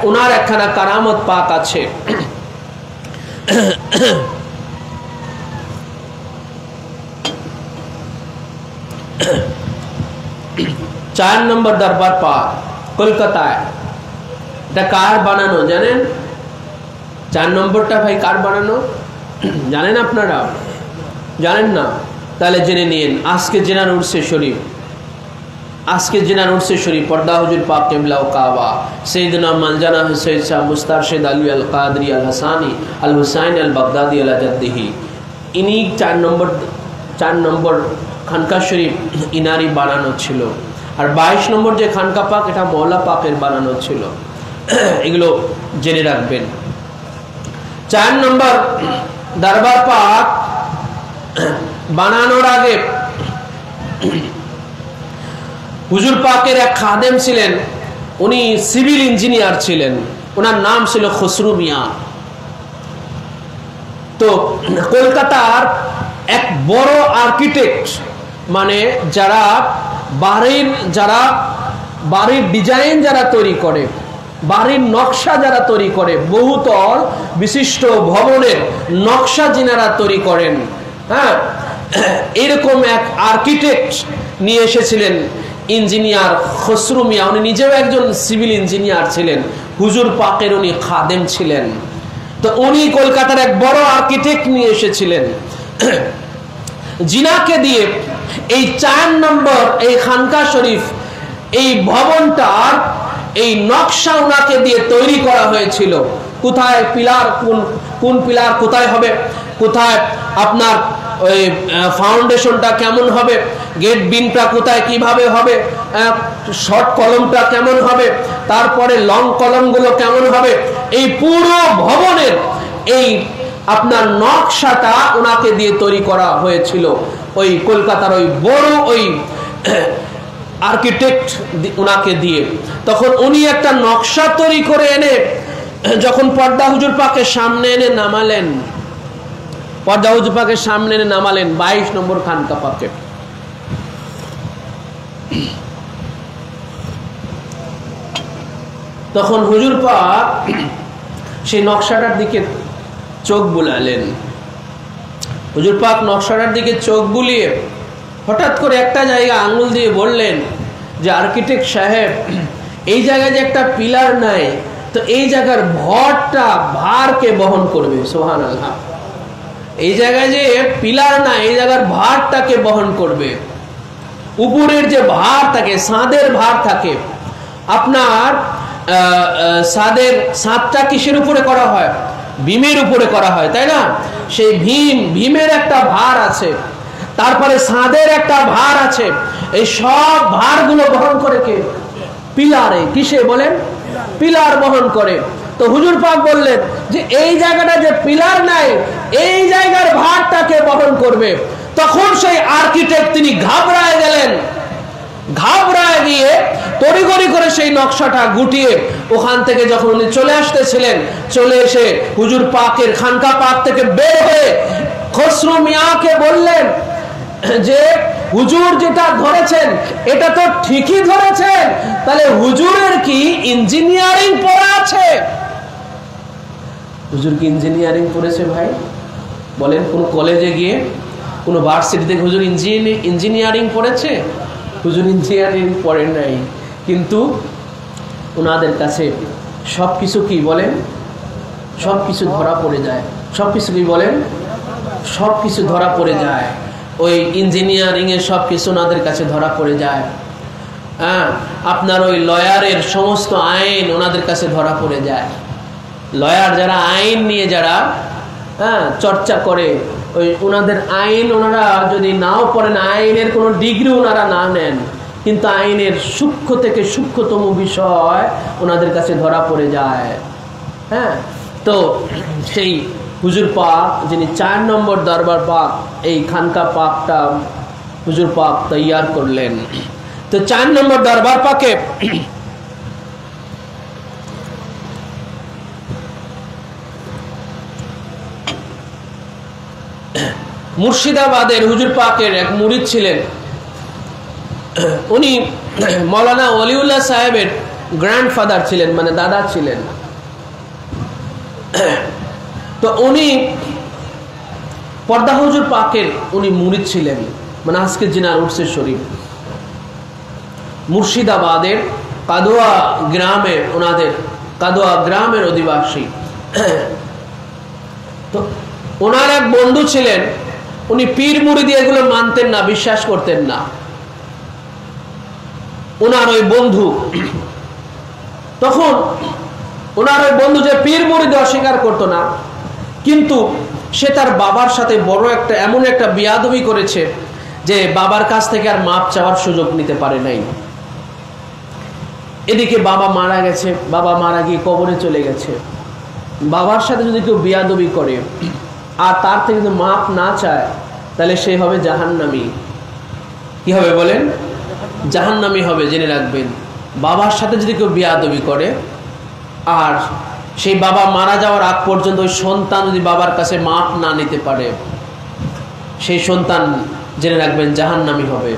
ওনার একখানা কারামত পাক আছে। 4 নম্বর দরবার পাক কলকাতায়। এটা কার বানানো জানেন? 4 নম্বরটা ভাই কার বানানো জানেন আপনারা? জানেন না? তাহলে জেনে নিন। আজকে জিনার উরসে শরীফ পর্দা হুজুর পাক কিবলা ও কাবা সৈয়দনা মালজানা হুসাইন শাহ মুস্তারশিদ আলী আল কাদরি আল হাসানি আল হুসাইন আল বাগদাদি আলা জাদ্দিহি, ইনি 4 নম্বর খানকা শরীফ ইনারি বানানো ছিল। আর 22 নম্বর যে খানকা পাক এটা মওলা পাকের বানানো ছিল। এগুলো জেনে রাখবেন। 4 নম্বর দরবার পাক বানানোর আগে হুজুর পাকের এক খাদেম ছিলেন, উনি সিভিল ইঞ্জিনিয়ার ছিলেন। ওনার নাম ছিল খসরু মিয়া। তো কলকাতার এক বড় আর্কিটেক্ট, মানে যারা বাড়ির ডিজাইন যারা তৈরি করে, বাড়ির নকশা যারা তৈরি করে, বহুতল বিশিষ্ট ভবনের নকশা যিনারা তৈরি করেন, হ্যাঁ, এরকম এক আর্কিটেক্ট নিয়ে এসেছিলেন ইঞ্জিনিয়ার খসরু মিয়া। উনি নিজেও একজন সিভিল ইঞ্জিনিয়ার ছিলেন, হুজুর পাকের উনি খাদেম ছিলেন। তো উনি কলকাতার এক বড় আর্কিটেক্ট নিয়ে এসেছিলেন, জিনাকে দিয়ে এই 4 নম্বর এই খানকা শরীফ এই ভবনটার এই নকশা উনাকে দিয়ে তৈরি করা হয়েছিল। কোথায় পিলার, কোন পিলার কোথায় হবে, কোথায় আপনার ওই ফাউন্ডেশনটা কেমন হবে, গেট বিমটা কোথায় কিভাবে হবে, শর্ট কলমটা কেমন হবে, তারপরে লং কলমগুলো কেমন হবে, এই পুরো ভবনের এই আপনার নকশাটা ওনাকে দিয়ে তৈরি করা হয়েছিল। ওই কলকাতার ওই বড় ওই আর্কিটেক্ট ওনাকে দিয়ে। তখন উনি একটা নকশা তৈরি করে এনে যখন পর্দা হুজুর পাকের সামনে এনে নামালেন, পর্দা হুজুর পাকের সামনে এনে নামালেন 22 নম্বর খানকা পাকে। তখন হুজুর পাক সেই নকশাটার দিকে চোখ বুলালেন। হুজুর পাক নকশাটার দিকে চোখ বুলিয়ে হঠাৎ করে একটা জায়গা আঙ্গুল দিয়ে বললেন যে আর্কিটেক্ট সাহেব, এই জায়গায় যে একটা পিলার নাই, তো এই জায়গার ভারকে বহন করবে? সুবহানাল্লাহ। এই জায়গায় যে পিলার না, এই জায়গার ভারটাকে বহন করবে। উপরের যে ভার থাকে, ছাদের ভার থাকে, আপনার ছাদের ছাদটা কিসের উপরে করা হয়? ভীমের উপরে করা হয়, তাই না? সেই ভীমের একটা ভার আছে, তারপরে ছাদের একটা ভার আছে। এই সব ভারগুলো বহন করে কে? পিলারে। কিসে বলেন? পিলার বহন করে। তো হুজুর পাক বললেন যে এই জায়গাটা যে পিলার নাই, এই জায়গার ভারটাকে বহন করবে। তখন সেই আর্কিটেক্ট তিনি ঘাবড়ায় গেলেন। ঘাবড়ায় গিয়ে তড়িঘড়ি করে সেই নকশাটা গুটিয়ে ওখান থেকে যখন উনি চলে আসতেছিলেন, চলে এসে হুজুর পাকের খানকা পাক থেকে বের হয়ে খসরু মিয়াকে বললেন যে হুজুর যেটা ধরেছেন এটা তো ঠিকই ধরেছেন, তাহলে হুজুরের কি ইঞ্জিনিয়ারিং পড়া আছে? হুজুর কি ইঞ্জিনিয়ারিং পড়েছে ভাই? বলেন, কোন কলেজে গিয়ে, কোন ভার্সিটিতে হুজুর ইঞ্জিনিয়ারিং পড়েছে? হুজুর ইঞ্জিনিয়ারিং পড়েন নাই, কিন্তু ওনাদের কাছে সবকিছু কি বলেন, সবকিছু ধরা পড়ে যায়। সবকিছু কি বলেন, সবকিছু ধরা পড়ে যায়। ওই ইঞ্জিনিয়ারিং এর সবকিছু ওনাদের কাছে ধরা পড়ে যায়। হ্যাঁ, আপনার ওই লয়ারের সমস্ত আইন ওনাদের কাছে ধরা পড়ে যায়। লয়ার যারা আইন নিয়ে যারা চর্চা করে, ওই ওনাদের আইন ওনারা যদি নাও পড়েন, আইনের কোনো ডিগ্রি ওনারা না নেন, কিন্তু আইনের সূক্ষ্ম থেকে সূক্ষ্মতম বিষয় ওনাদের কাছে ধরা পড়ে যায়। হ্যাঁ, তো সেই হুজুর পাক যিনি 4 নম্বর দরবার পাক, এই খানকা পাকটা হুজুর পাক তৈয়ার করলেন। তো 4 নম্বর দরবার পাকে মুর্শিদাবাদের হুজুর পাকের এক মুরিদ ছিলেন, উনি মৌলানা ওলিউল্লাহ সাহেবের গ্র্যান্ডফাদার ছিলেন, মানে দাদা ছিলেন। তো উনি পর্দা হুজুর পাকের উনি মুরিদ ছিলেন, মানে আজকে জিনার উর্সে শরীফ। মুর্শিদাবাদের কাদোয়া গ্রামে, ওনাদের কাদোয়া গ্রামের অধিবাসী। তো ওনার এক বন্ধু ছিলেন, উনি পীর মুরিদি এগুলো মানতেন না, বিশ্বাস করতেন না। ওনার ওই বন্ধু, তখন ওনার ওই বন্ধু যে পীর মুরিদি অস্বীকার করতো না, কিন্তু সে তার বাবার সাথে বড় একটা এমন একটা বিয়াদবি করেছে যে বাবার কাছ থেকে আর মাপ চাওয়ার সুযোগ নিতে পারে নাই। এদিকে বাবা মারা গেছে, বাবা মারা গিয়ে কবরে চলে গেছে। বাবার সাথে যদি কেউ বিয়াদবি করে আর তার থেকে যদি মাপ না চায়, তাহলে সে হবে জাহান্নামী। কি হবে বলেন? জাহান্নামী হবে, জেনে রাখবেন। বাবার সাথে যদি কেউ বিয়াদবি করে আর সেই বাবা মারা যাওয়ার আগ পর্যন্ত ওই সন্তান যদি বাবার কাছে মাপ না নিতে পারে, সেই সন্তান জেনে রাখবেন জাহান্নামী হবে।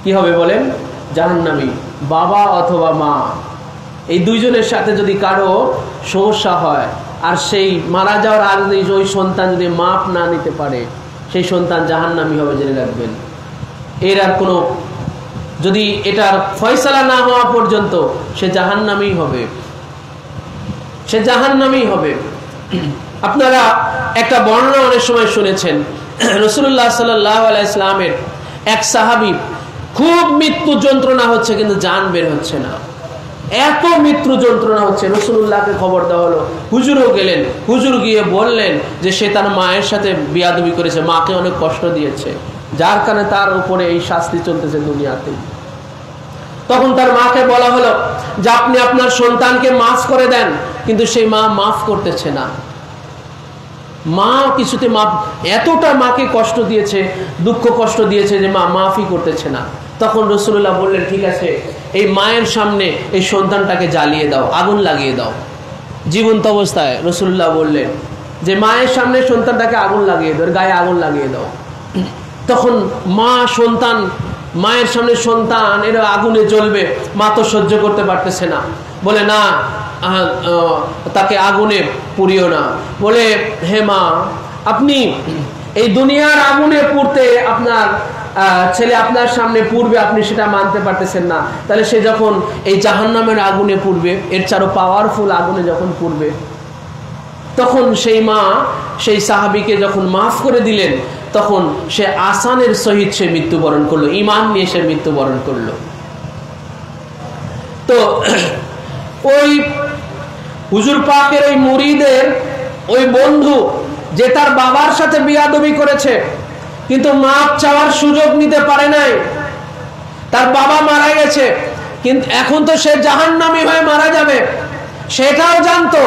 কি হবে বলেন? জাহান্নামী। বাবা অথবা মা, এই দুইজনের সাথে যদি কারো সমস্যা হয় আর সেই মারা যাওয়ার আগে ওই সন্তান যদি মাপ না নিতে পারে, সেই সন্তান জাহান্নামী হবে, জেনে রাখবেন। এর আর কোনো, যদি এটার ফয়সালা না হওয়া পর্যন্ত সে জাহান্নামী হবে, সে জাহান্নামী হবে। আপনারা একটা বর্ণনা অনেক সময় শুনেছেন, রাসূলুল্লাহ সাল্লাল্লাহু আলাইহি ওয়াসাল্লামের এক সাহাবী খুব মৃত্যু যন্ত্রণা হচ্ছে কিন্তু জান বের হচ্ছে না, এত মৃত্যু যন্ত্রণা হচ্ছে। রাসূলুল্লাহকে খবর দেওয়া হলো, হুজুরও গেলেন। হুজুর গিয়ে বললেন যে সে তার মায়ের সাথে বিয়াদবি করেছে, মাকে অনেক কষ্ট দিয়েছে, যার কারণে তার উপরে এই শাস্তি চলতেছে দুনিয়াতে। তখন তার মাকে বলা হলো যে আপনি আপনার সন্তানকে মাফ করে দেন, কিন্তু সেই মা মাফ করতেছে না। মা কিছুতে মাফ, এতটা মাকে কষ্ট দিয়েছে, দুঃখ কষ্ট দিয়েছে যে মা মাফই করতেছে না। তখন রাসূলুল্লাহ বললেন, ঠিক আছে, এই মায়ের সামনে এই সন্তানটাকে জ্বালিয়ে দাও, আগুন লাগিয়ে দাও। জীবন্ত অবস্থায় রাসূলুল্লাহ বললেন যে মায়ের সামনে সন্তানটাকে আগুন লাগিয়ে দাও, গায়ে আগুন লাগিয়ে দাও। তখন মা সন্তান, মায়ের সামনে সন্তান এরা আগুনে জ্বলবে, মা তো সহ্য করতে পারতেছে না, বলে না তাকে আগুনে পুড়িও না। বলে হে মা, আপনি এই দুনিয়ার আগুনে পুড়তে আপনার ছেলে আপনার সামনে পুড়বে, আপনি সেটা মানতে পারতেছেন না, তাহলে সে যখন এই জাহান্নামের আগুনে পুড়বে, এর চারও পাওয়ারফুল আগুনে যখন পুড়বে, তখন সেই মা সেই সাহাবীকে যখন মাফ করে দিলেন, তখন সে আসানের সহিত সে মৃত্যুবরণ করলো, ঈমান নিয়ে সে মৃত্যুবরণ করলো। তো ওই হুজুর পাকের ওই মুরিদের ওই বন্ধু যে তার বাবার সাথে বিয়াদবি করেছে কিন্তু মাপ চাওয়ার সুযোগ নিতে পারে নাই, তার বাবা মারা গেছে, কিন্তু এখন তো সে জাহান্নামী হয়ে মারা যাবে, সেটাও জানতো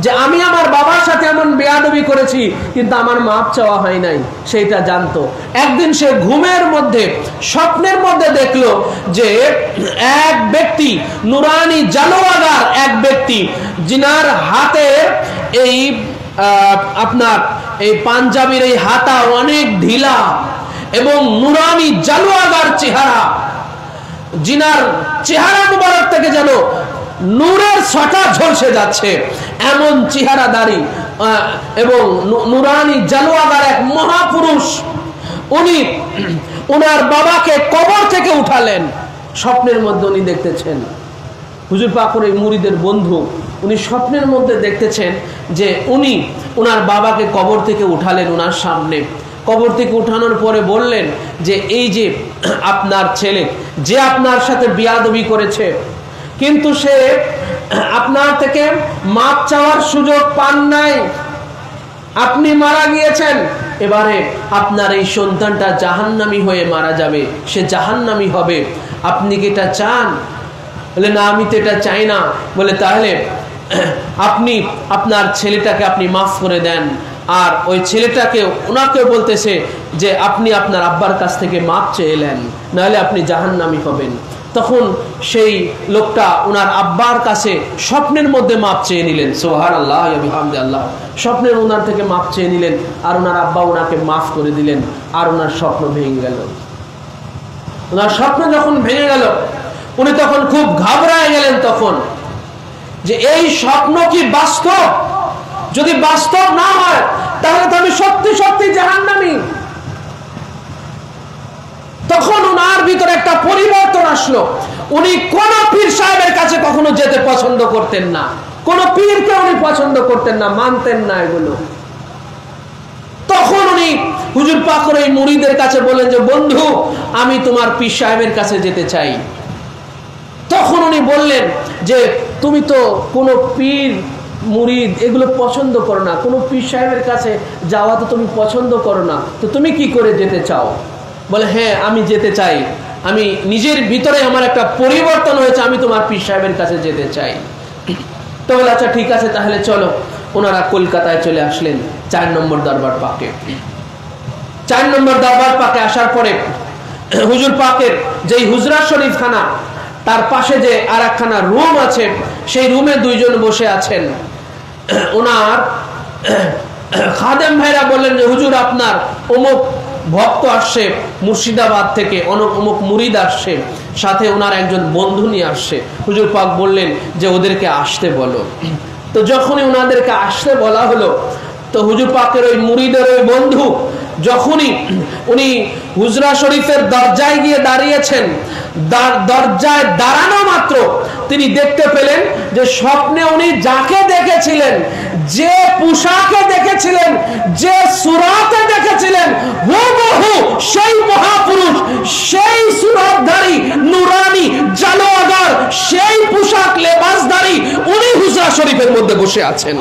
যে আমি আমার বাবার সাথে এমন বেয়াদবি করেছি কিন্তু আমার মাপ চাওয়া হয় নাই, সেইটা জানতো। একদিন সে ঘুমের মধ্যে, স্বপ্নের মধ্যে দেখলো যে এক ব্যক্তি, নুরানি জালোয়াগার এক ব্যক্তি, যিনার হাতে এই আপনার এই পাঞ্জাবির এই হাতা অনেক ঢিলা এবং নুরানি জালোয়াগার চেহারা, যিনার চেহারা মুবারক থেকে যেন নূরের ছটা ঝলসে যাচ্ছে, এমন চেহারাদারি এবং নুরানি জালোয়াগার এক মহাপুরুষ, উনি ওনার বাবাকে কবর থেকে উঠালেন। স্বপ্নের মধ্যে উনি দেখতেছেন, হুজুর পাকের এই মুরিদের বন্ধু, উনি স্বপ্নের মধ্যে দেখতেছেন যে উনি ওনার বাবাকে কবর থেকে উঠালেন ওনার সামনে। কবর থেকে উঠানোর পরে বললেন যে এই যে আপনার ছেলে যে আপনার সাথে বিয়াদবি করেছে, কিন্তু সে আপনার থেকে মাপ চাওয়ার সুযোগ পান নাই, আপনি মারা গিয়েছেন, এবারে আপনার এই সন্তানটা জাহান্নামী হয়ে মারা যাবে, সে জাহান্নামী হবে, আপনি কি এটা চান? বলে না, আমি তো এটা চাই না। বলে তাহলে আপনি আপনার ছেলেটাকে আপনি মাফ করে দেন। আর ওই ছেলেটাকে ওনাকে বলতেছে যে আপনি আপনার আব্বার কাছ থেকে মাপ চেয়ে এলেন, নাহলে আপনি জাহান্নামী হবেন। তখন সেই লোকটা ওনার আব্বার কাছে স্বপ্নের মধ্যে মাপ চেয়ে নিলেন, সুবহানাল্লাহ ওয়া বিহামদিল্লাহ, স্বপ্নের ওনার থেকে মাপ চেয়ে নিলেন, আর ওনার আব্বা ওনাকে মাফ করে দিলেন, আর ওনার স্বপ্ন ভেঙে গেল। ওনার স্বপ্ন যখন ভেঙে গেল, উনি তখন খুব ঘাবড়ায় গেলেন, তখন যে এই স্বপ্ন কি বাস্তব? যদি বাস্তব না হয় তাহলে তো আমি সত্যি সত্যি জাহান্নামী। তখন ওনার ভিতরে একটা পরিবর্তন আসলো। উনি কোন পীর সাহেবের কাছে কখনো যেতে পছন্দ করতেন না, কোন পীরকে উনি পছন্দ করতেন না, মানতেন না এগুলো। তখন উনি হুজুর পাকের এই মুরিদের কাছে বলেন যে বন্ধু, আমি তোমার পীর সাহেবের কাছে যেতে চাই। তখন উনি বললেন যে তুমি তো কোনো পীর মুরিদ এগুলো পছন্দ করো না, কোনো পীর সাহেবের কাছে যাওয়া তো তুমি পছন্দ করো না, তো তুমি কি করে যেতে চাও? বলে হ্যাঁ, আমি যেতে চাই, আমি নিজের ভিতরে আমার একটা পরিবর্তন হয়েছে, আমি তোমার পীর সাহেবের কাছে যেতে চাই। তো বলে আচ্ছা ঠিক আছে, তাহলে চলো। ওনারা কলকাতায় চলে আসলেন 4 নম্বর দরবার পাকে। 4 নম্বর দরবার পাকে আসার পরে হুজুর পাকের যেই হুজরা শরীফ খানা, তার পাশে যে আর একখানা রুম আছে, সেই রুমে দুইজন বসে আছেন। ওনার খাদেম ভাইরা বললেন যে হুজুর আপনার অমুক ভক্ত আসছে মুর্শিদাবাদ থেকে, অমুক মুরিদ আসছে, সাথে ওনার একজন বন্ধু নিয়ে আসছে। হুজুর পাক বললেন যে ওদেরকে আসতে বলো। তো যখনই ওনাদেরকে আসতে বলা হলো, তো হুজুর পাকের ওই মুরিদের ওই বন্ধু যখনই উনি হুজরা শরীফের দরজায় গিয়ে দাঁড়িয়েছেন, দরজায় দাঁড়ানো মাত্র তিনি দেখতে পেলেন যে স্বপ্নে উনি যাকে দেখেছিলেন, যে পোশাকে দেখেছিলেন, যে সুরাতে দেখেছিলেন, হুবহু সেই মহাপুরুষ, সেই সুরতধারী, নুরানি, জালোয়াদার, সেই পোশাক লেবাসধারী উনি হুজরা শরীফের মধ্যে বসে আছেন।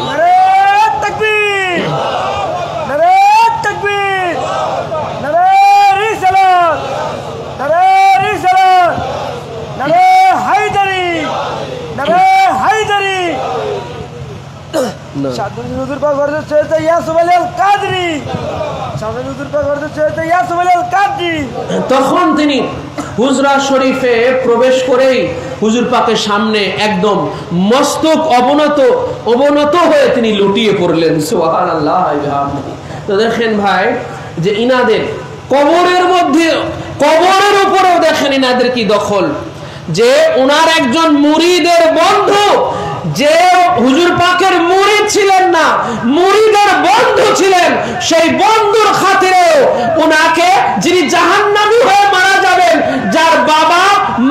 তখন তিনি হুজরা শরীফে প্রবেশ করেই হুজুর পাকের সামনে একদম মস্তক অবনত হয়ে তিনি লুটিয়ে পড়লেন। সুবহানাল্লাহ। তো দেখেন ভাই যে ইনাদের কবরের মধ্যে, কবরের উপরেও দেখেন ইনাদের কি দখল, যে উনার একজন মুরিদের বন্ধু, যে হুজুর পাকের মুরিদ ছিলেন না, মুরিদের বন্ধু ছিলেন, সেই বন্ধুর খাতিরে উনাকে, যিনি জাহান্নামী হয়ে মারা যাবেন, যার বাবা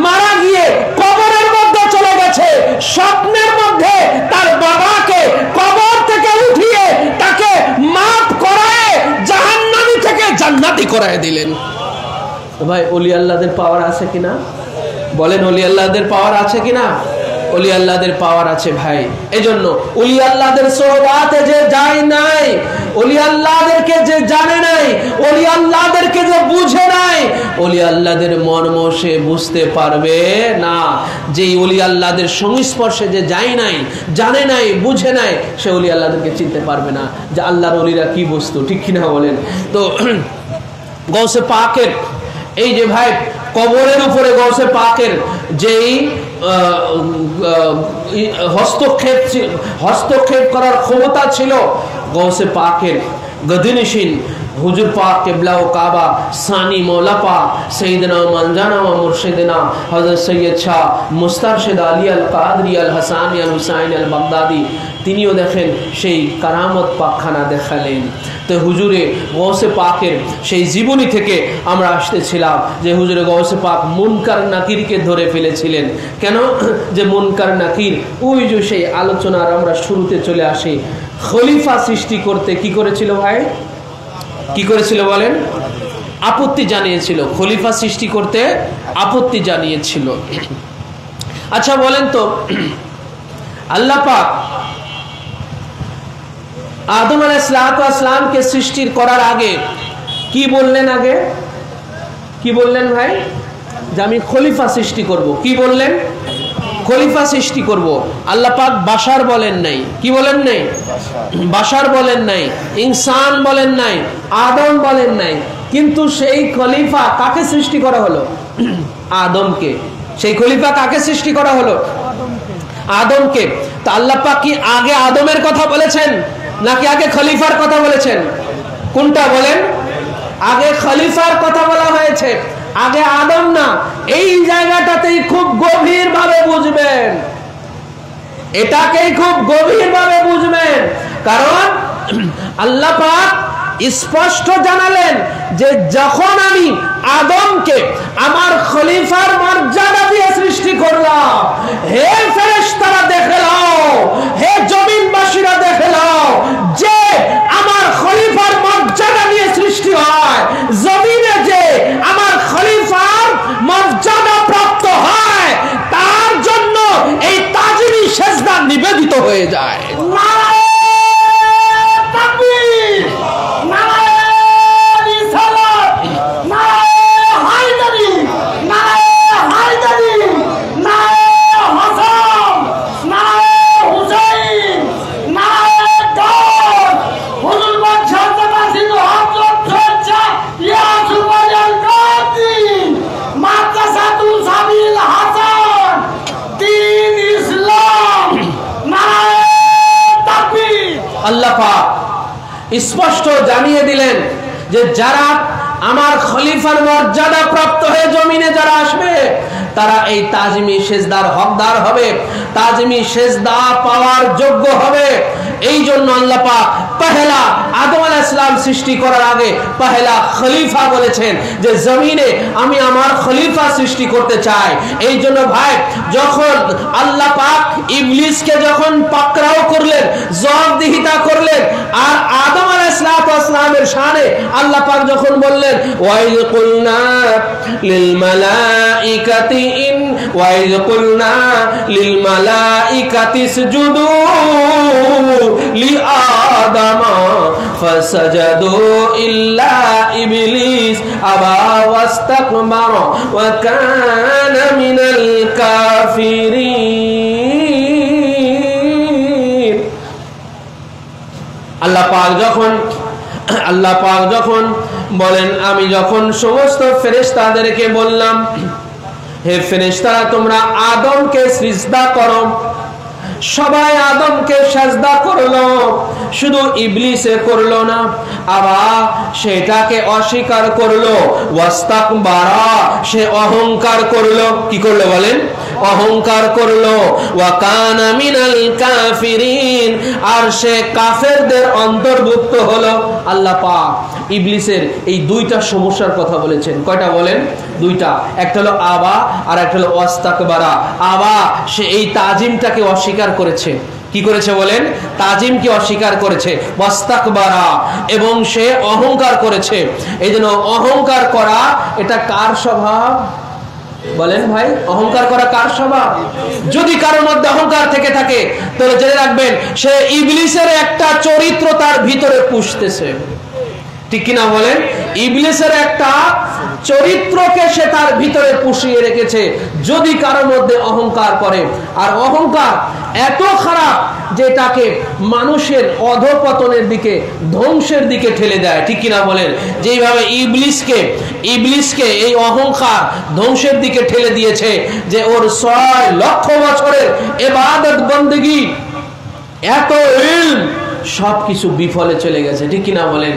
মারা গিয়ে কবরের মধ্যে চলে গেছে, স্বপ্নের মধ্যে তার বাবাকে কবর থেকে উঠিয়ে তাকে মাফ করায় জাহান্নামী থেকে জান্নাতি করায় দিলেন। ভাই ওলি আল্লাহদের পাওয়ার আছে কিনা বলেন? ওলি আল্লাহদের পাওয়ার আছে কিনা? ওলি আল্লাহদের পাওয়ার আছে ভাই। এজন্য ওলি আল্লাহদের সোহবাতে যে যায় নাই, ওলি আল্লাহদেরকে যে জানে নাই, ওলি আল্লাহদেরকে যে বুঝে নাই, ওলি আল্লাহদের মর্ম সে বুঝতে পারবে না। যে ওলি আল্লাহদের সংস্পর্শে যে যায় নাই, জানে নাই, বুঝে নাই, সে ওলি আল্লাহদেরকে চিনতে পারবে না যে আল্লাহর ওলিরা কি বস্তু, ঠিক কিনা বলেন? তো গৌসে পাকের এই যে ভাই কবরের উপরে গৌসে পাকের যেই হস্তক্ষেপ করার ক্ষমতা ছিল, গৌসে পাকের গদিনশীন হুজুর পাক কিবলা ও কাবা সানি মৌলা পাক সৈয়দনা মানজানা ও মুর্শিদনা হযরত সৈয়দ শাহ মুস্তারশিদ আলী আল কাদরি আল হাসানি আল হুসাইন আল বাগদাদি, তিনিও দেখেন সেই কারামত পাকখানা দেখালেন। তো হুজুরে গৌসে পাকের সেই জীবনী থেকে আমরা আসতেছিলাম যে হুজুরে গৌসে পাক মুনকার নাকিরকে ধরে ফেলেছিলেন। কেন? যে মুনকার নাকির, ওই যে সেই আলোচনার আমরা শুরুতে চলে আসি, খলিফা সৃষ্টি করতে কি করেছিল ভাই? কি করেছিল বলেন? আপত্তি জানিয়েছিল। খলিফা সৃষ্টি করতে আপত্তি জানিয়েছিল। আচ্ছা বলেন তো, আল্লাহ পাক আদম আলাইহিসসালামকে সৃষ্টির করার আগে কি বললেন? আগে কি বললেন ভাই? যে আমি খলিফা সৃষ্টি করব। কি বললেন? খলিফা সৃষ্টি করব। আল্লাহ পাক বাশার বলেন নাই। কি বলেন নাই? বাশার বলেন নাই, ইনসান বলেন নাই, আদম বলেন নাই। কিন্তু সেই খলিফা কাকে সৃষ্টি করা হলো? আদমকে। সেই খলিফা কাকে সৃষ্টি করা হলো? আদমকে। তো আল্লাহ পাক কি আগে আদমের কথা বলেছেন নাকি আগে খলিফার কথা বলেছেন? কোনটা বলেন? আগে খলিফার কথা বলা হয়েছে, আগে আদম না। এই জায়গাটাতেই খুব গভীর ভাবে বুঝবেন, এটাকেই খুব গভীর ভাবে বুঝবেন। কারণ আল্লাহ পাক স্পষ্ট জানালেন যে যখন আমি আদমকে আমার খলিফার মর্যাদা দিয়ে সৃষ্টি করলাম, হে ফেরেশতারা দেখে নাও, হে জমিনবাসীরা দেখে নাও, যে আমার খলিফার মর্যাদা নিয়ে সৃষ্টি হয়, জমিনে যে আমার খলিফার মর্যাদা প্রাপ্ত হয়, তার জন্য এই তাজিমি সেজদা নিবেদিত হয়ে যায়। স্পষ্ট জানিয়ে দিলেন যে যারা আমার খলিফার মর্যাদা প্রাপ্ত হয়ে জমিনে যারা আসবে তারা এই তাজিমি সেজদার হকদার হবে, তাজিমি সেজদা পাওয়ার যোগ্য হবে। এই জন্য আল্লাহ পাক পহেলা আদম আলাইহিস সালাম সৃষ্টি করার আগে পহেলা খলিফা বলেছেন যে জমিনে আমি আমার খলিফা সৃষ্টি করতে চাই। এই জন্য ভাই যখন আল্লাহ পাক ইবলিসকে যখন পাকড়াও করলেন, জবাবদিহিতা করলেন, আর আদম আলাইহিস সালামের শানে আল্লাহ পাক যখন বললেন ওয়াইল কুলনা লিল মালাইকাতি ইন ওয়াইল কুলনা লিল মালাইকাতি ইসজুদু لآدم فسجدوا إلا إبليس أبى واستكبر وكان من الكافرين আল্লাহ পাক যখন বলেন আমি যখন সমস্ত ফেরেশতাদেরকে বললাম হে ফেরেশতারা তোমরা আদমকে সিজদা করো, সবাই আদমকে সাজদা করলো, শুধু ইবলিসে করলো না, আবার সেটাকে অস্বীকার করলো, ওয়াস্তাকবারা সে অহংকার করলো। কি করলো বলেন? অহংকার করলো। ওয়া কানা মিনাল কাফিরিন আর সে কাফেরদের অন্তর্ভুক্ত হলো। আল্লাহ পাক ইবলিসের এই দুইটা সমস্যার কথা বলেছেন। কয়টা বলেন? দুইটা। একটা হলো আবা আর একটা হলো ওয়াস্তাকবারা। আবা সে এই তাজিমটাকে অস্বীকার করেছে। কি করেছে বলেন? তাজিমকে অস্বীকার করেছে। ওয়াস্তাকবারা এবং সে অহংকার করেছে। এই জন্য অহংকার করা এটা কার স্বভাব বলেন ভাই? অহংকার করা কার স্বভাব? যদি কারোর মধ্যে অহংকার থেকে থাকে তাহলে জেনে রাখবেন সে ইবলিসের একটা চরিত্র তার ভিতরে পুষতেছে। ঠিক কিনা বলেন? ইবলিসের একটা চরিত্রকে সে তার ভিতরে পুষিয়ে রেখেছে যদি কারোর মধ্যে অহংকার করে। আর অহংকার এত খারাপ যেটাকে মানুষের অধঃপতনের দিকে, ধ্বংসের দিকে ঠেলে দেয়। ঠিক কিনা বলেন? যেইভাবে ইবলিসকে এই অহংকার ধ্বংসের দিকে ঠেলে দিয়েছে যে ওর 6 লক্ষ বছরের ইবাদত বন্দেগী, এত ইলম সবকিছু বিফলে চলে গেছে। ঠিক কিনা বলেন?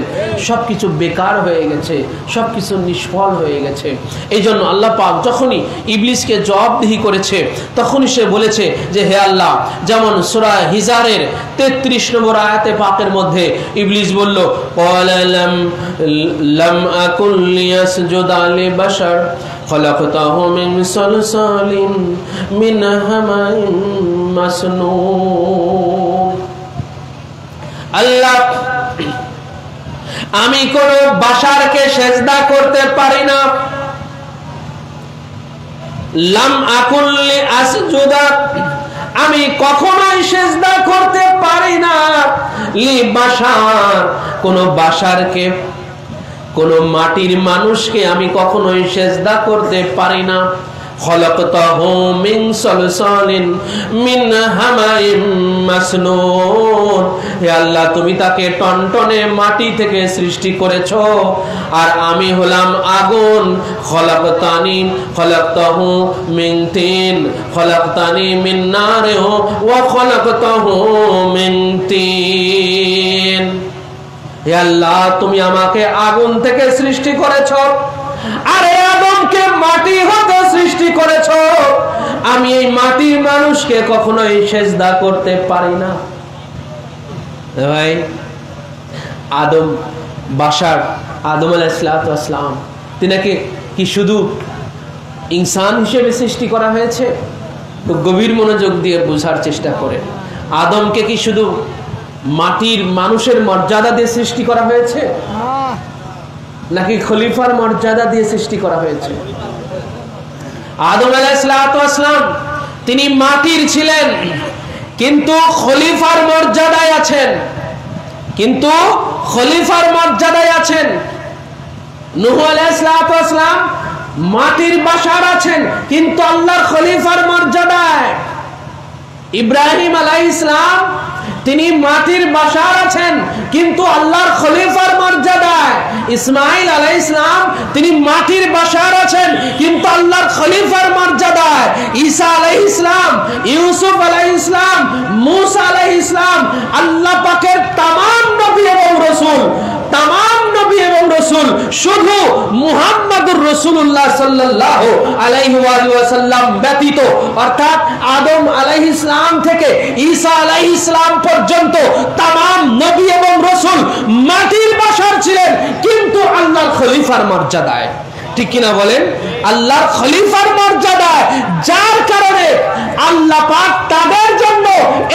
সবকিছু বেকার হয়ে গেছে, সবকিছু নিষ্ফল হয়ে গেছে। এই জন্য আল্লাহ পাক যখনই ইবলিসকে জবাবদিহি করেছে তখনই সে বলেছে যে হে আল্লাহ, যেমন সূরা হিজরের 33 নম্বর আয়াতে পাকের মধ্যে ইবলিস বলল লাম আকুল লিয়াসজুদা লিবাশার খলাকতাহু মিন সালসালিন মিন হামাইন মাসনুন। আল্লাহ আমি কোন বাশারকে সেজদা করতে পারি না। লাম আকুল লিআসজুদা আমি কখনোই সেজদা করতে পারি না লি বাশার কোন বাশারকে, কোন মাটির মানুষকে আমি কখনোই সেজদা করতে পারি না। খলাকতাহু মিন সালসালিন মিন হামাইম মাসনুন হে আল্লাহ তুমি তাকে টনটনে মাটি থেকে সৃষ্টি করেছো আর আমি হলাম আগুন। খলাকতাহু মিন তিন খলাকতানি মিন নারিন ওয়া খলাকতাহু মিন তিন হে আল্লাহ তুমি আমাকে আগুন থেকে সৃষ্টি করেছো আর আদমকে মাটি হতে সৃষ্টি করেছো। আমি এই মাটির মানুষকে কখনোই সেজদা করতে পারি না। ভাই আদম বাশার আদম আলাইহিস সালাম তিনাকে কি শুধু ইনসান হিসেবে সৃষ্টি করা হয়েছে? তো গভীর মনোযোগ দিয়ে বোঝার চেষ্টা করেন। আদমকে কি শুধু মাটির মানুষের মর্যাদা দিয়ে সৃষ্টি করা হয়েছে নাকি খলিফার মর্যাদা দিয়ে সৃষ্টি করা হয়েছে? আদম আলাইহিস সালাম তিনি মাটির ছিলেন কিন্তু খলিফার মর্যাদায় আছেন, নূহ আলাইহিস সালাম মাটির বাশার আছেন কিন্তু আল্লাহর খলিফার মর্যাদায়। ইব্রাহিম আলাইহিস সালাম তিনি মাটির বাশার আছেন কিন্তু আল্লাহর খলিফার মর্যাদায়। ইসমাঈল আলাইহিস সালাম তিনি মাটির বাশার আছেন কিন্তু আল্লাহর খলিফার মর্যাদায়। ঈসা আলাইহিস সালাম, ইউসুফ আলাইহিস সালাম, মূসা আলাইহিস সালাম আল্লাহ পাকের तमाम নবী এবং রসুল, তামাম নবী এবং রসুল শুধু মুহাম্মাদুর রাসূলুল্লাহ সাল্লাল্লাহু আলাইহি ওয়াসাল্লাম ব্যতীত, অর্থাৎ আদম আলাইহিস সালাম থেকে ঈসা আলাইহিস সালাম পর্যন্ত তামাম নবী এবং রসুল মাটির বাশার ছিলেন, কিন্তু আল্লাহর খলিফার মর্যাদায়। ঠিক কিনা বলেন? আল্লাহর খলিফার মর্যাদায়, যার কারণে আল্লাহ পাক তাদের জন্য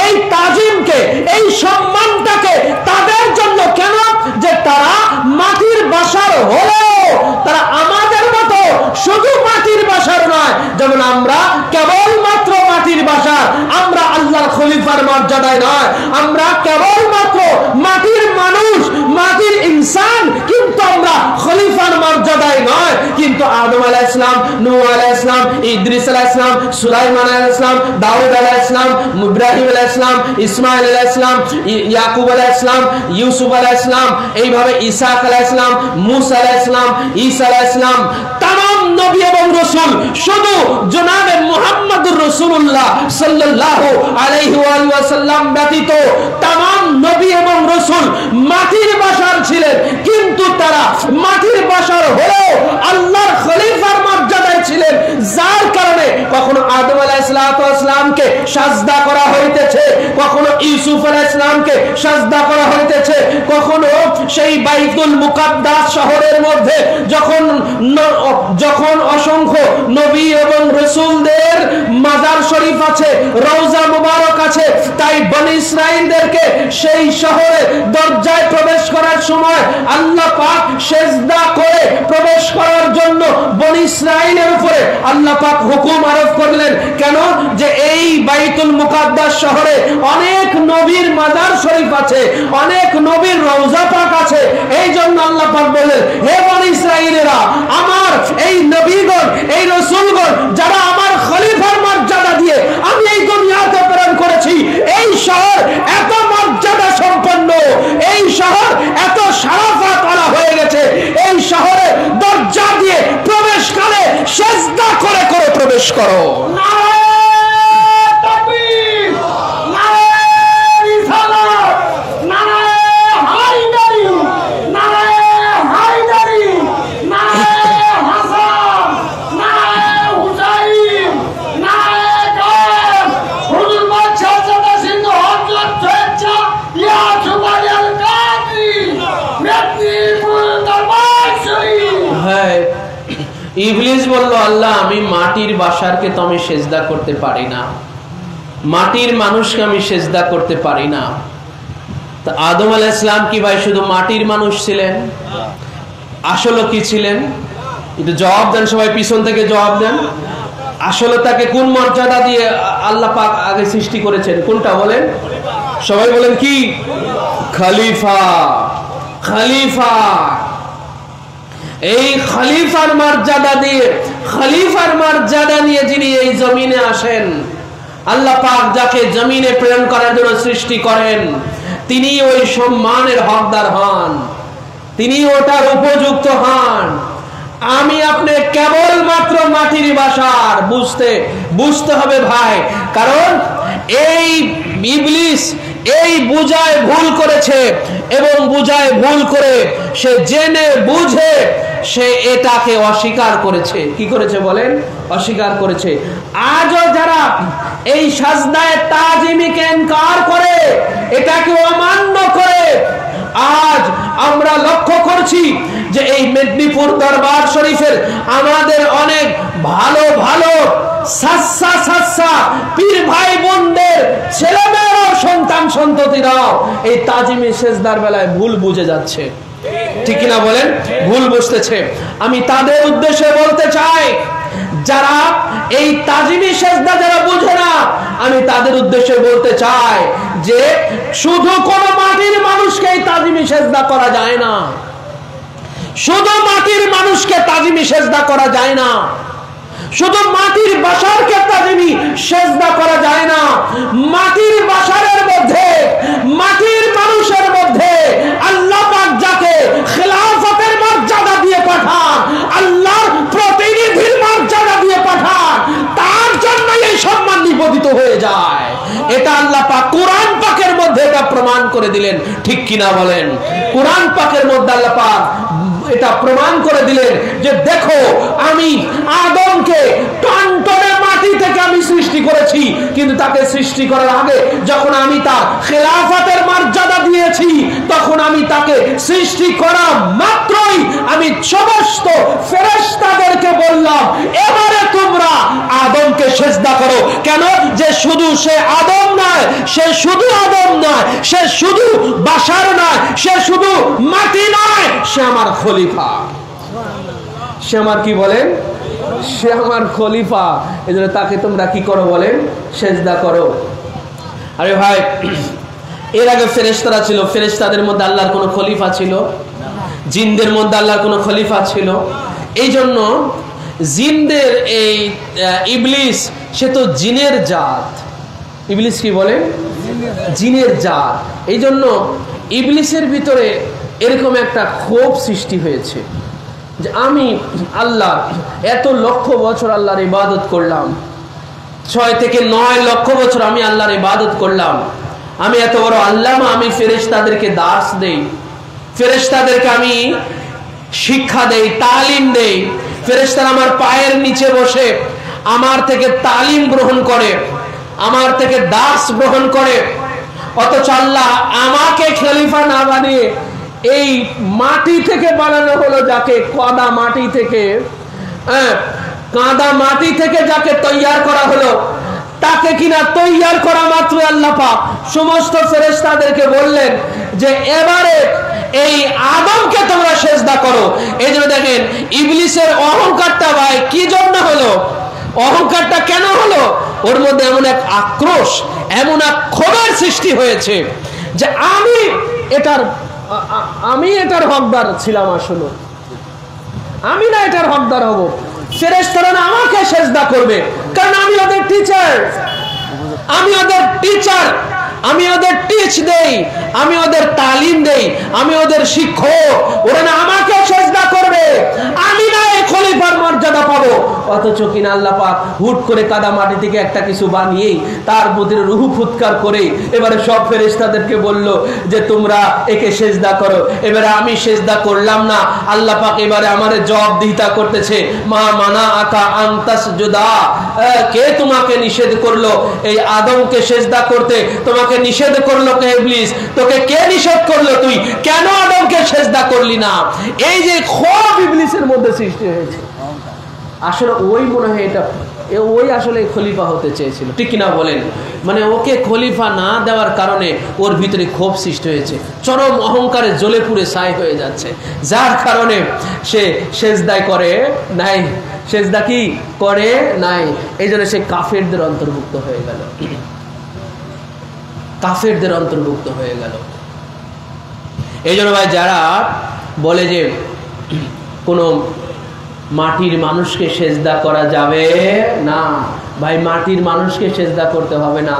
এই তাজিমকে, এই সম্মানটাকে তাদের জন্য, কেন যে তারা মাটির বাশার হলেও তারা আমাদের মতো শুধু মাটির বাশার নয়, যেমন আমরা কেবলমাত্র মাটির বাশার, আমরা আল্লাহর খলিফার মর্যাদায় নয়, আমরা কেবলমাত্র মাটির মানুষ, মাটির ইনসান, কিন্তু আমরা খলিফার মর্যাদায় নয়। কিন্তু আদম আলাইহিস সালাম, নূহ আলাইহিস সালাম, ইদ্রিস আলাইহিস সালাম, সুলাইমান আলাইহিস সালাম, দাউদ আলাইহিস সালাম, ইব্রাহিম আলাইহিস সালাম, ইসমাঈল আলাইহিস সালাম, ইয়াকুব আলাইহিস সালাম, ইউসুফ আলাইহিস সালাম, এইভাবে ইসহাক আলাইহিস সালাম, মুসা আলাইহিস সালাম, ঈসা আলাইহিস সালাম, তামাম নবী এবং রাসূল শুধু জনাবে মুহাম্মদুর রাসূলুল্লাহ সাল্লাল্লাহু আলাইহি ওয়াসাল্লাম ব্যতীত তামাম নবী এবং রাসূল মাটির বাশার ছিলেন, কিন্তু তারা মাটির বাশার হলেও আল্লাহর খলিফার মর্যাদায় ছিলেন, যার কারণে কখনো আদম আলাইহিস সালামকে সাজদা করা হইতেছে, কখনো ইউসুফ আলাইহিস সালামকে সাজদা করা হইতেছে, কখনো সেই বাইতুল মুকাদ্দাস শহরের মধ্যে যখন অসংখ্য নবী এবং রাসূলদের মাজার শরীফ আছে, রওজা মুবারক আছে, তাই বনী ইসরাইলদেরকে সেই শহরে দরজায় প্রবেশ করার সময় আল্লাহ পাক সিজদা করে প্রবেশ করার জন্য বনী ইসরাইলের উপরে আল্লাহ পাক হুকুম আরোপ করলেন। কেন? যে এই বাইতুল মুকাদ্দাস শহরে অনেক নবীর মাজার শরীফ আছে, অনেক নবীর রওজা পাক আছে, এই জন্য আল্লাহ পাক বললেন, হে বনী ইসরাইলেরা, আমার এই নবীগণ, এই রাসূলগণ যারা আমার খলিফার মর্যাদা দিয়ে আমি এই দুনিয়াতে প্রেরণ করেছি, এই শহর এত মর্যাদা সম্পন্ন, এই শহর এত শারাফাত ওয়ালা হয়ে গেছে, এই শহরে দরজা দিয়ে প্রবেশকালে সিজদা করে করে প্রবেশ করো। ইবলিস বলল, আল্লাহ আমি মাটির বাশারকে তো আমি সিজদা করতে পারি না, মাটির মানুষকে আমি সিজদা করতে পারি না। তো আদম আলাইহিস সালাম কি ভাই শুধু মাটির মানুষ ছিলেন? আসলে কি ছিলেন? একটু জবাব দেন, সবাই পিছন থেকে জবাব দেন। আসলে তাকে কোন মর্যাদা দিয়ে আল্লাহ পাক আগে সৃষ্টি করেছেন? কোনটা বলেন? সবাই বলেন কি? খলিফা। খলিফা, এই খলিফার মর্যাদা দিয়ে, খলিফার মর্যাদা নিয়ে যিনি এই জমিনে আসেন, আল্লাহ পাক যাকে জমিনে প্রেরণ করার জন্য সৃষ্টি করেন, তিনি ওই সম্মানের হকদার হন, তিনি ওটার উপযুক্ত হন। আমি আপনি কেবলমাত্র মাটির বাশার, বুঝতে হবে ভাই। কারণ এই ইবলিস এই বুঝায় ভুল করেছে, এবং বুঝায় ভুল করে সে জেনে বুঝে সে এটাকে অস্বীকার করেছে। কি করেছে বলেন? অস্বীকার করেছে। আজও যারা এই সাজদায়ে তাজিমিকে ইনকার করে, এটাকে অমান্য করে, আজ আমরা লক্ষ্য করছি যে এই মেদিনীপুর দরবার শরীফের আমাদের অনেক ভালো ভালো সাচ্চা পীর ভাই বোনদের ছেলেমেয়েরা, সন্তান সন্ততিরাও এই তাজিমে সেজদার বেলায় ভুল বুঝে যাচ্ছে। ঠিক কিনা বলেন? ভুল বুঝতেছে। আমি তাদের উদ্দেশ্যে বলতে চাই, যারা এই তাজিমি সেজদা যারা বুঝে না, আমি তাদের উদ্দেশ্যে বলতে চাই যে শুধু কোন মাটির মানুষকে এই তাজিমি সেজদা করা যায় না, শুধু মাটির মানুষকে তাজিমি সেজদা করা যায় না, শুধু মাটির বাশারকে তাজিমি সেজদা করা যায় না। মাটির বাশারের মধ্যে, মাটির মানুষের মধ্যে আল্লাহ পাক যাকে খিলাফতের মর্যাদা দিয়ে পাঠান, আল্লাহর প্রতিনিধির মর্যাদা দিয়ে পাঠান, তার জন্য এই সম্মান নিবেদিত হয়ে যায়। এটা আল্লাহ পাক কোরআন পাকের মধ্যে এটা প্রমাণ করে দিলেন, ঠিক কিনা বলেন? কুরআন পাকের মধ্যে আল্লাহ পাক এটা প্রমাণ করে দিলেন যে দেখো আমি আদমকে টনটনে মাটি থেকে আমি সৃষ্টি করেছি, কিন্তু তাকে সৃষ্টি করার আগে যখন আমি তার খেলাফতের মর্যাদা দিয়েছি, তখন আমি তাকে সৃষ্টি করা মাত্রই আমি সমস্ত ফেরেশতাদেরকে বললাম এবারে তোমরা আদমকে সিজদা করো। কেন? যে শুধু সে আদম নয়, সে শুধু আদম নয়, সে শুধু বাশার নয়, সে শুধু মাটি নয়, সে আমার খলিফা। সে আমার কি বলেন? সে আমার খলিফা। এজন্য তাকে তোমরা কি করো বলেন? সিজদা করো। আরে ভাই, এর আগে ফেরেশতারা ছিল, ফেরেশতাদের মধ্যে আল্লাহর কোনো খলিফা ছিল? জিনদের মধ্যে আল্লাহর কোনো খলিফা ছিল? এই জন্য জিনদের এই ইবলিস, সে তো জিনের জাত। ইবলিস কি বলে? জিনের জাত। এই জন্য ইবলিসের ভিতরে এরকম একটা ক্ষোভ সৃষ্টি হয়েছে যে আমি আল্লাহ এত লক্ষ বছর আল্লাহর ইবাদত করলাম, 6 থেকে 9 লক্ষ বছর আমি আল্লাহর ইবাদত করলাম, আমি এত বড় আল্লামা, আমি ফেরেশতাদেরকে দাস দেই, ফেরেশতাদেরকে আমি শিক্ষা দেই, তালিম দেই, ফেরেশতারা আমার পায়ের নিচে বসে আমার থেকে তালিম গ্রহণ করে, আমার থেকে দাস গ্রহণ করে, অথচ আল্লাহ আমাকে খলিফা না বানিয়ে এই মাটি থেকে বানানো হলো, যাকে কাদা মাটি থেকে যাকে তৈয়ার করা হলো, তাকে কিনা তৈয়ার করা মাত্র আল্লাহ পাক সমস্ত ফেরেশতাদেরকে বললেন যে এবারে এই আদমকে তোমরা সিজদা করো। এই জন্য দেখেন ইবলিসের অহংকারটা ভাই কি জন্য হলো? অহংকারটা কেন হলো? ওর মধ্যে এমন এক আক্রোশ, এমন এক ক্ষোভের সৃষ্টি হয়েছে যে আমি এটার হকদার ছিলাম, আসলে আমি না এটার হকদার হব, ফেরেশতারা না আমাকে সিজদা করবে, কারণ আমি ওদের টিচার, আমি ওদের টিচ দেই, আমি ওদের তালিম দেই, আমি ওদের শিক্ষক, ওরা না আমাকে সিজদা করবে, আমি না এই খলিফার মর্যাদা পাবো। অথচ কিনা আল্লাহ পাক হুট করে কাদা মাটি থেকে একটা কিছু বানিয়েই তার মধ্যে রূহ ফুৎকার করে এবারে সব ফেরেশতাদেরকে বলল যে তোমরা একে সিজদা করো। এবারে আমি সিজদা করলাম না, আল্লাহ পাক এবারে আমারে জবাবদিহিতা করতেছে, মা মানা আকা আনতাসজুদা, কে তোমাকে নিষেধ করলো এই আদমকে সিজদা করতে? তোমাকে নিষেধ করলো কে? ইবলিস। তোকে কে নিষেধ করলো? তুই কেন আদমকে সিজদা করলি না? এই যে ক্ষোভ ইবলিসের মধ্যে সৃষ্টি হয়েছে, আসলে ওই মনে হয় এটা ওই আসলে খলিফা হতে চেয়েছিল, ঠিক কিনা বলেন? মানে ওকে খলিফা না দেওয়ার কারণে ওর ভিতরে ক্ষোভ সৃষ্টি হয়েছে, চরম অহংকারে জ্বলে পুড়ে ছাই হয়ে যাচ্ছে, যার কারণে সে সিজদায় করে নাই, সিজদা কি করে নাই। এই জন্য সে কাফেরদের অন্তর্ভুক্ত হয়ে গেল, কাফেরদের অন্তর্ভুক্ত হয়ে গেল। এই জন্য ভাই যারা বলে যে কোনো মাটির মানুষকে সিজদা করা যাবে না, ভাই মাটির মানুষকে সিজদা করতে হবে না,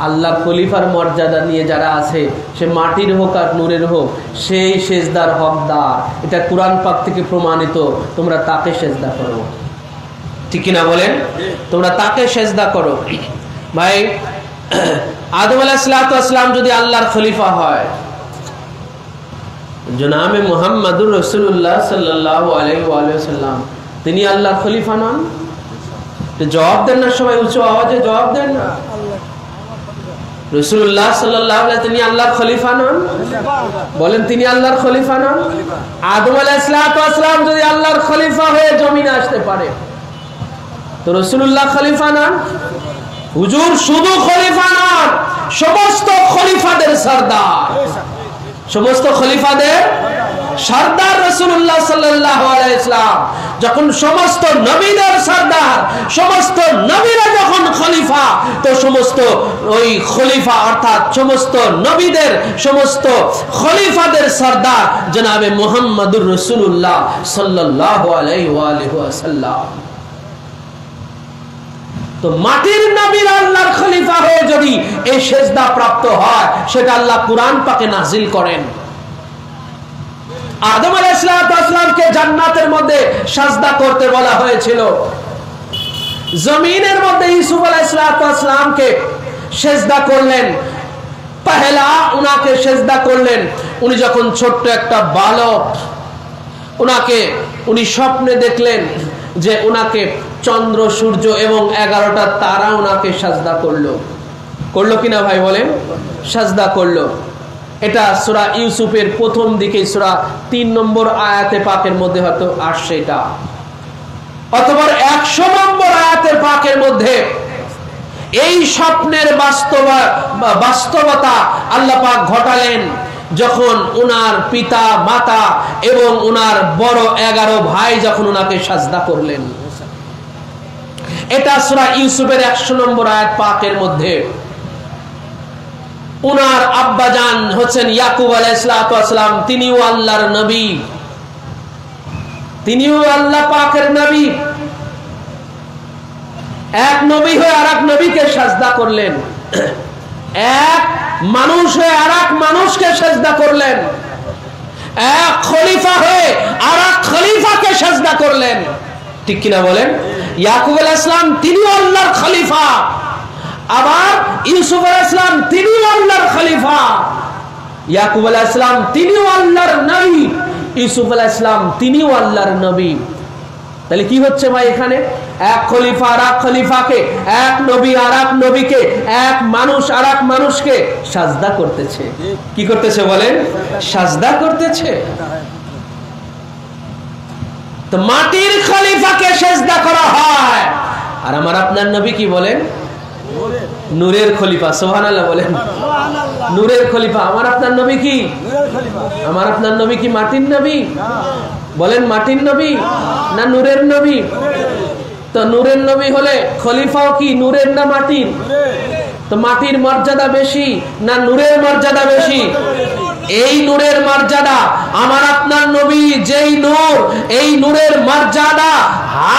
আল্লাহ খলিফার মর্যাদা নিয়ে যারা আছে, সে মাটির হোক আর নূরের হোক, সেই সিজদার হকদার। এটা কুরআন পাক থেকে প্রমাণিত, তোমরা তাকে সিজদা করো, ঠিক কিনা বলেন? তোমরা তাকে সিজদা করো। ভাই আদম আলাইহিস সালাম যদি আল্লাহর খলিফা হয়, জনাবে মুহাম্মদুর রাসূলুল্লাহ সাল্লাল্লাহু আলাইহি ওয়া সাল্লাম, তিনি আল্লাহর খলিফা নন? তো জবাব দেন না, সবাই উচ্চ আওয়াজে জবাব দেন না। রাসূলুল্লাহ সাল্লাল্লাহু আলাইহি তিনি আল্লাহর খলিফা নন? বলেন তিনি আল্লাহর খলিফা নন? আদম আলাইহিস সালাম যদি আল্লাহর খলিফা হয়ে জমিনে আসতে পারে, তো রাসূলুল্লাহ খলিফা নন? হুজুর শুধু খলিফা নন, সমস্ত খলিফাদের সরদার, সমস্ত খলিফাদের সরদার রাসূলুল্লাহ সাল্লাল্লাহু আলাইহি ওয়াসাল্লাম। যখন সমস্ত নবীদের সরদার, সমস্ত নবীরা যখন খলিফা, তো সমস্ত ওই খলিফা অর্থাৎ সমস্ত নবীদের সমস্ত খলিফাদের সরদার জনাবে মুহাম্মদুর রাসূলুল্লাহ সাল্লাল্লাহু আলাইহি ওয়াসাল্লাম। তো মাটির নবীর আল্লাহর খলিফা হয়ে যদি এই সিজদা প্রাপ্ত হয়, সেটা আল্লাহ কুরআন পাকে নাজিল করেন। আদম আলাইহিস সালামকে জান্নাতের মধ্যে সাজদা করতে বলা হয়েছিল, জমিনের মধ্যে ইউসুফ আলাইহিস সালামকে সিজদা করলেন। পহেলা উনাকে সেজদা করলেন। উনি যখন ছোট্ট একটা বালক, উনি স্বপ্নে দেখলেন যে উনাকে চন্দ্র সূর্য এবং 11টা তারা উনাকে সাজদা করলো কিনা ভাই বলেন? সাজদা করলো। এটা সূরা ইউসুফের প্রথম দিকে সূরা 3 নম্বর আয়াতে পাকের মধ্যে হয়তো আসছে এটা, অথবা 100 নম্বর আয়াতের পাকের মধ্যে এই স্বপ্নের বাস্তবতা আল্লাহ পাক ঘটালেন যখন উনার পিতা মাতা এবং উনার বড় 11 ভাই যখন উনাকে সাজদা করলেন। এটা সূরা ইউসুফের 100 নম্বর আয়াত পাকের মধ্যে। উনার আব্বাজান হচ্ছেন ইয়াকুব আলাইহিস সালাম, তিনিও আল্লাহর নবী, তিনিও আল্লাহ পাকের নবী। এক নবী হয়ে আরেক নবীকে সাজদা করলেন, এক মানুষ হয়ে আরেক মানুষকে সাজদা করলেন, এক খলিফা হয়ে আরেক খলিফাকে সাজদা করলেন। ঠিক কিনা বলেন? ইয়াকুব আলাইহিস সালাম তিনিও আল্লাহর খলিফা, আবার ইউসুফ আলাইহিস সালাম তিনিও আল্লাহর খলিফা। ইয়াকুব আলাইহিস সালাম তিনিও আল্লাহর নবী, ইউসুফ আলাইহিস সালাম তিনিও আল্লাহর নবী। তাহলে কি হচ্ছে ভাই? এখানে এক খলিফা আর এক খলিফাকে, এক নবী আর এক নবীকে, এক মানুষ আর এক মানুষকে সাজদা করতেছে। কি করতেছে বলেন? সাজদা করতেছে। তো মাটির খলিফাকে সাজদা করা হয়, আর আমার আপনার নবী কি বলেন? নূরের খলিফা। সুবহানাল্লাহ বলেন। নূরের খলিফা। আমার আপনার নবী কি? আমার আপনার নবী কি মাটির নবী? বলেন মাটির নবী না নূরের নবী? তো নূরের নবী হলে খলিফাও কি নূরের না মাটির? তো মাটির মর্যাদা বেশি না নূরের মর্যাদা বেশি? এই নূরের মর্যাদা, আমার আপনার নবী যেই নূর, এই নূরের মর্যাদা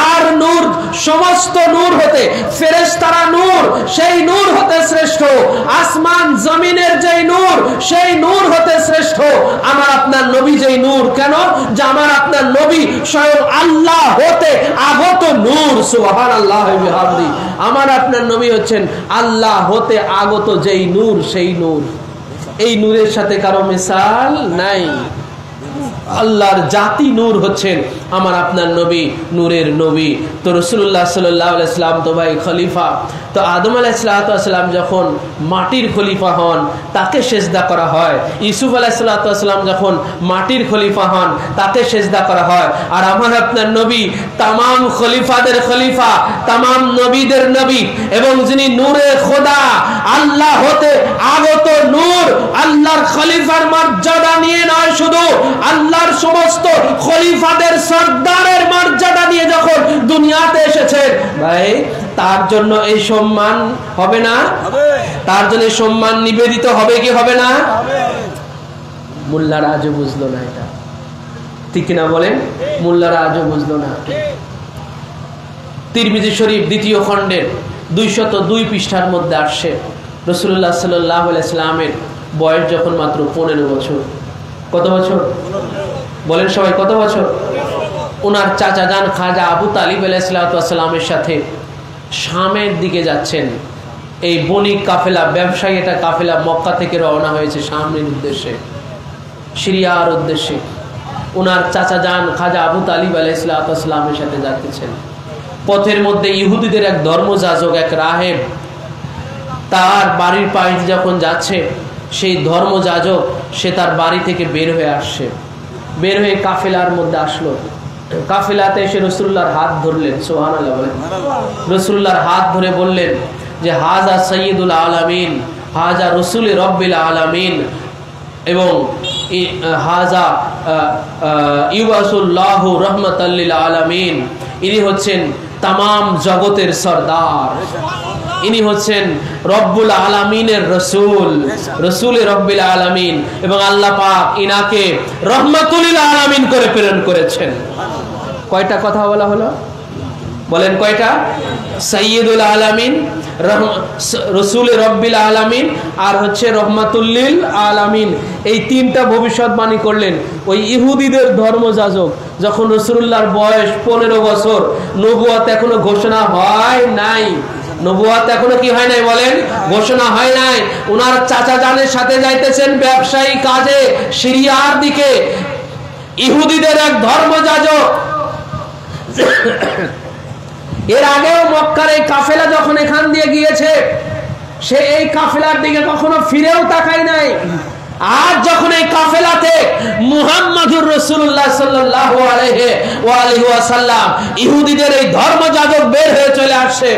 আর নূর, সমস্ত নূর হতে, ফেরেশতারা নূর, সেই নূর হতে শ্রেষ্ঠ। আসমান জমিনের যেই নূর, সেই নূর হতে শ্রেষ্ঠ আমার আপনার নবী যেই নূর। কেন? যে আমার আপনার নবী স্বয়ং আল্লাহ হতে আগত নূর। সুবহানাল্লাহ ওয়া বিহামদি। আমার আপনার নবী হচ্ছেন আল্লাহ হতে আগত যেই নূর, সেই নূর। এই নূরের সাথে কারো মিসাল নাই। আল্লাহর জাতি নূর হচ্ছেন আমার আপনার নবী, নূরের নবী। তো রাসূলুল্লাহ সাল্লাল্লাহু আলাইহি ওয়াসাল্লাম তো ভাই খলিফা। তো আদম আলাইহিস সালাম যখন মাটির খলিফা হন, তাকে সেজদা করা হয়। ইউসুফ আলাইহিস সালাম যখন মাটির খলিফা হন, তাকে সেজদা করা হয়। আর আমার আপনার নবী তামাম খলিফাদের খলিফা, তামাম নবীদের নবী, এবং যিনি নূরে খোদা, আল্লাহ হতে আগত নূর, আল্লাহর খলিফার মর্যাদা নিয়ে নয়, শুধু আল্লাহর সমস্ত খলিফাদের সরদারের মর্যাদা নিয়ে যখন দুনিয়াতে এসেছেন, ভাই তার জন্য এই সম্মান হবে না? তার জন্য সম্মান নিবেদিত হবে কি হবে না? মোল্লারা আজও বুঝলো না এটা। ঠিক কিনা বলেন? মোল্লারা আজও বুঝলো না। তিরমিজি শরীফ 2য় খণ্ডের 202 পৃষ্ঠার মধ্যে আসছে, রাসূলুল্লাহ সাল্লাল্লাহু আলাইহি ওয়াসাল্লামের বয়স যখন মাত্র 15 বছর। কত বছর বলেন সবাই? কত বছর? ওনার চাচা যান খাজা আবু তালিব আলাইহিস সালামের সাথে শামের দিকে যাচ্ছেন। এই বণিক কাফেলা, ব্যবসায়ী এটা কাফেলা মক্কা থেকে রওনা হয়েছে শামের উদ্দেশ্যে, সিরিয়ার উদ্দেশ্যে। ওনার চাচা যান খাজা আবু তালিব আলাইহিস সালামের সাথে যাচ্ছেন। পথের মধ্যে ইহুদিদের এক ধর্মযাজক, এক রাহেব, তার বাড়ির পাশ যখন যাচ্ছে, সেই ধর্মযাজক সে তার বাড়ি থেকে বের হয়ে আসছে, বের হয়ে কাফেলার মধ্যে আসলো। কাফেলাতে এসে রাসূলুল্লাহর হাত ধরলেন। সুবহানাল্লাহ বলেন। রাসূলুল্লাহর হাত ধরে বললেন যে হাজা সাইয়্যিদুল আলামিন, হাজা রাসূল রাব্বিল আলামিন, এবং হাজা ইউবাসুল্লাহু রাহমাতাল লিল আলামিন। ইনি হচ্ছেন তামাম জগতের সরদার, ইনি হচ্ছেন রব্বুল আলামিনের রসুল, রসুল রব্বিল আলামিন, এবং আল্লাহ পাক ইনাকে রহমাতুল লিল আলামিন করে প্রেরণ করেছেন। কয়টা কথা বলা হলো? বলেন কয়টা? সাইয়্যিদুল আলামিন, রসুল রব্বিল আলামিন, আর হচ্ছে রহমাতুল লিল আলামিন। এই তিনটা ভবিষ্যৎবাণী করলেন ওই ইহুদিদের ধর্মযাজক যখন রাসূলুল্লাহর বয়স 15 বছর, নবুয়ত এখনো ঘোষণা হয় নাই। নবুয়ত এখনো কি হয় নাই বলেন, ঘোষণা হয় নাই। উনার চাচা জানের সাথে যাইতেছেন ব্যবসায়ী কাজে সিরিয়ার দিকে। ইহুদিদের এক ধর্মযাজক, এর আগেও মক্কার এই কাফেলা যখন এখান দিয়ে গিয়েছে, সে এই কাফেলার দিকে কখনো ফিরেও তাকায় নাই। আজ যখন এই কাফেলাতে মুহাম্মাদুর রাসূলুল্লাহ সাল্লাল্লাহু আলাইহি ওয়া সাল্লাম ইহুদিদের এই ধর্মযাজক বের হয়ে চলে আসছে,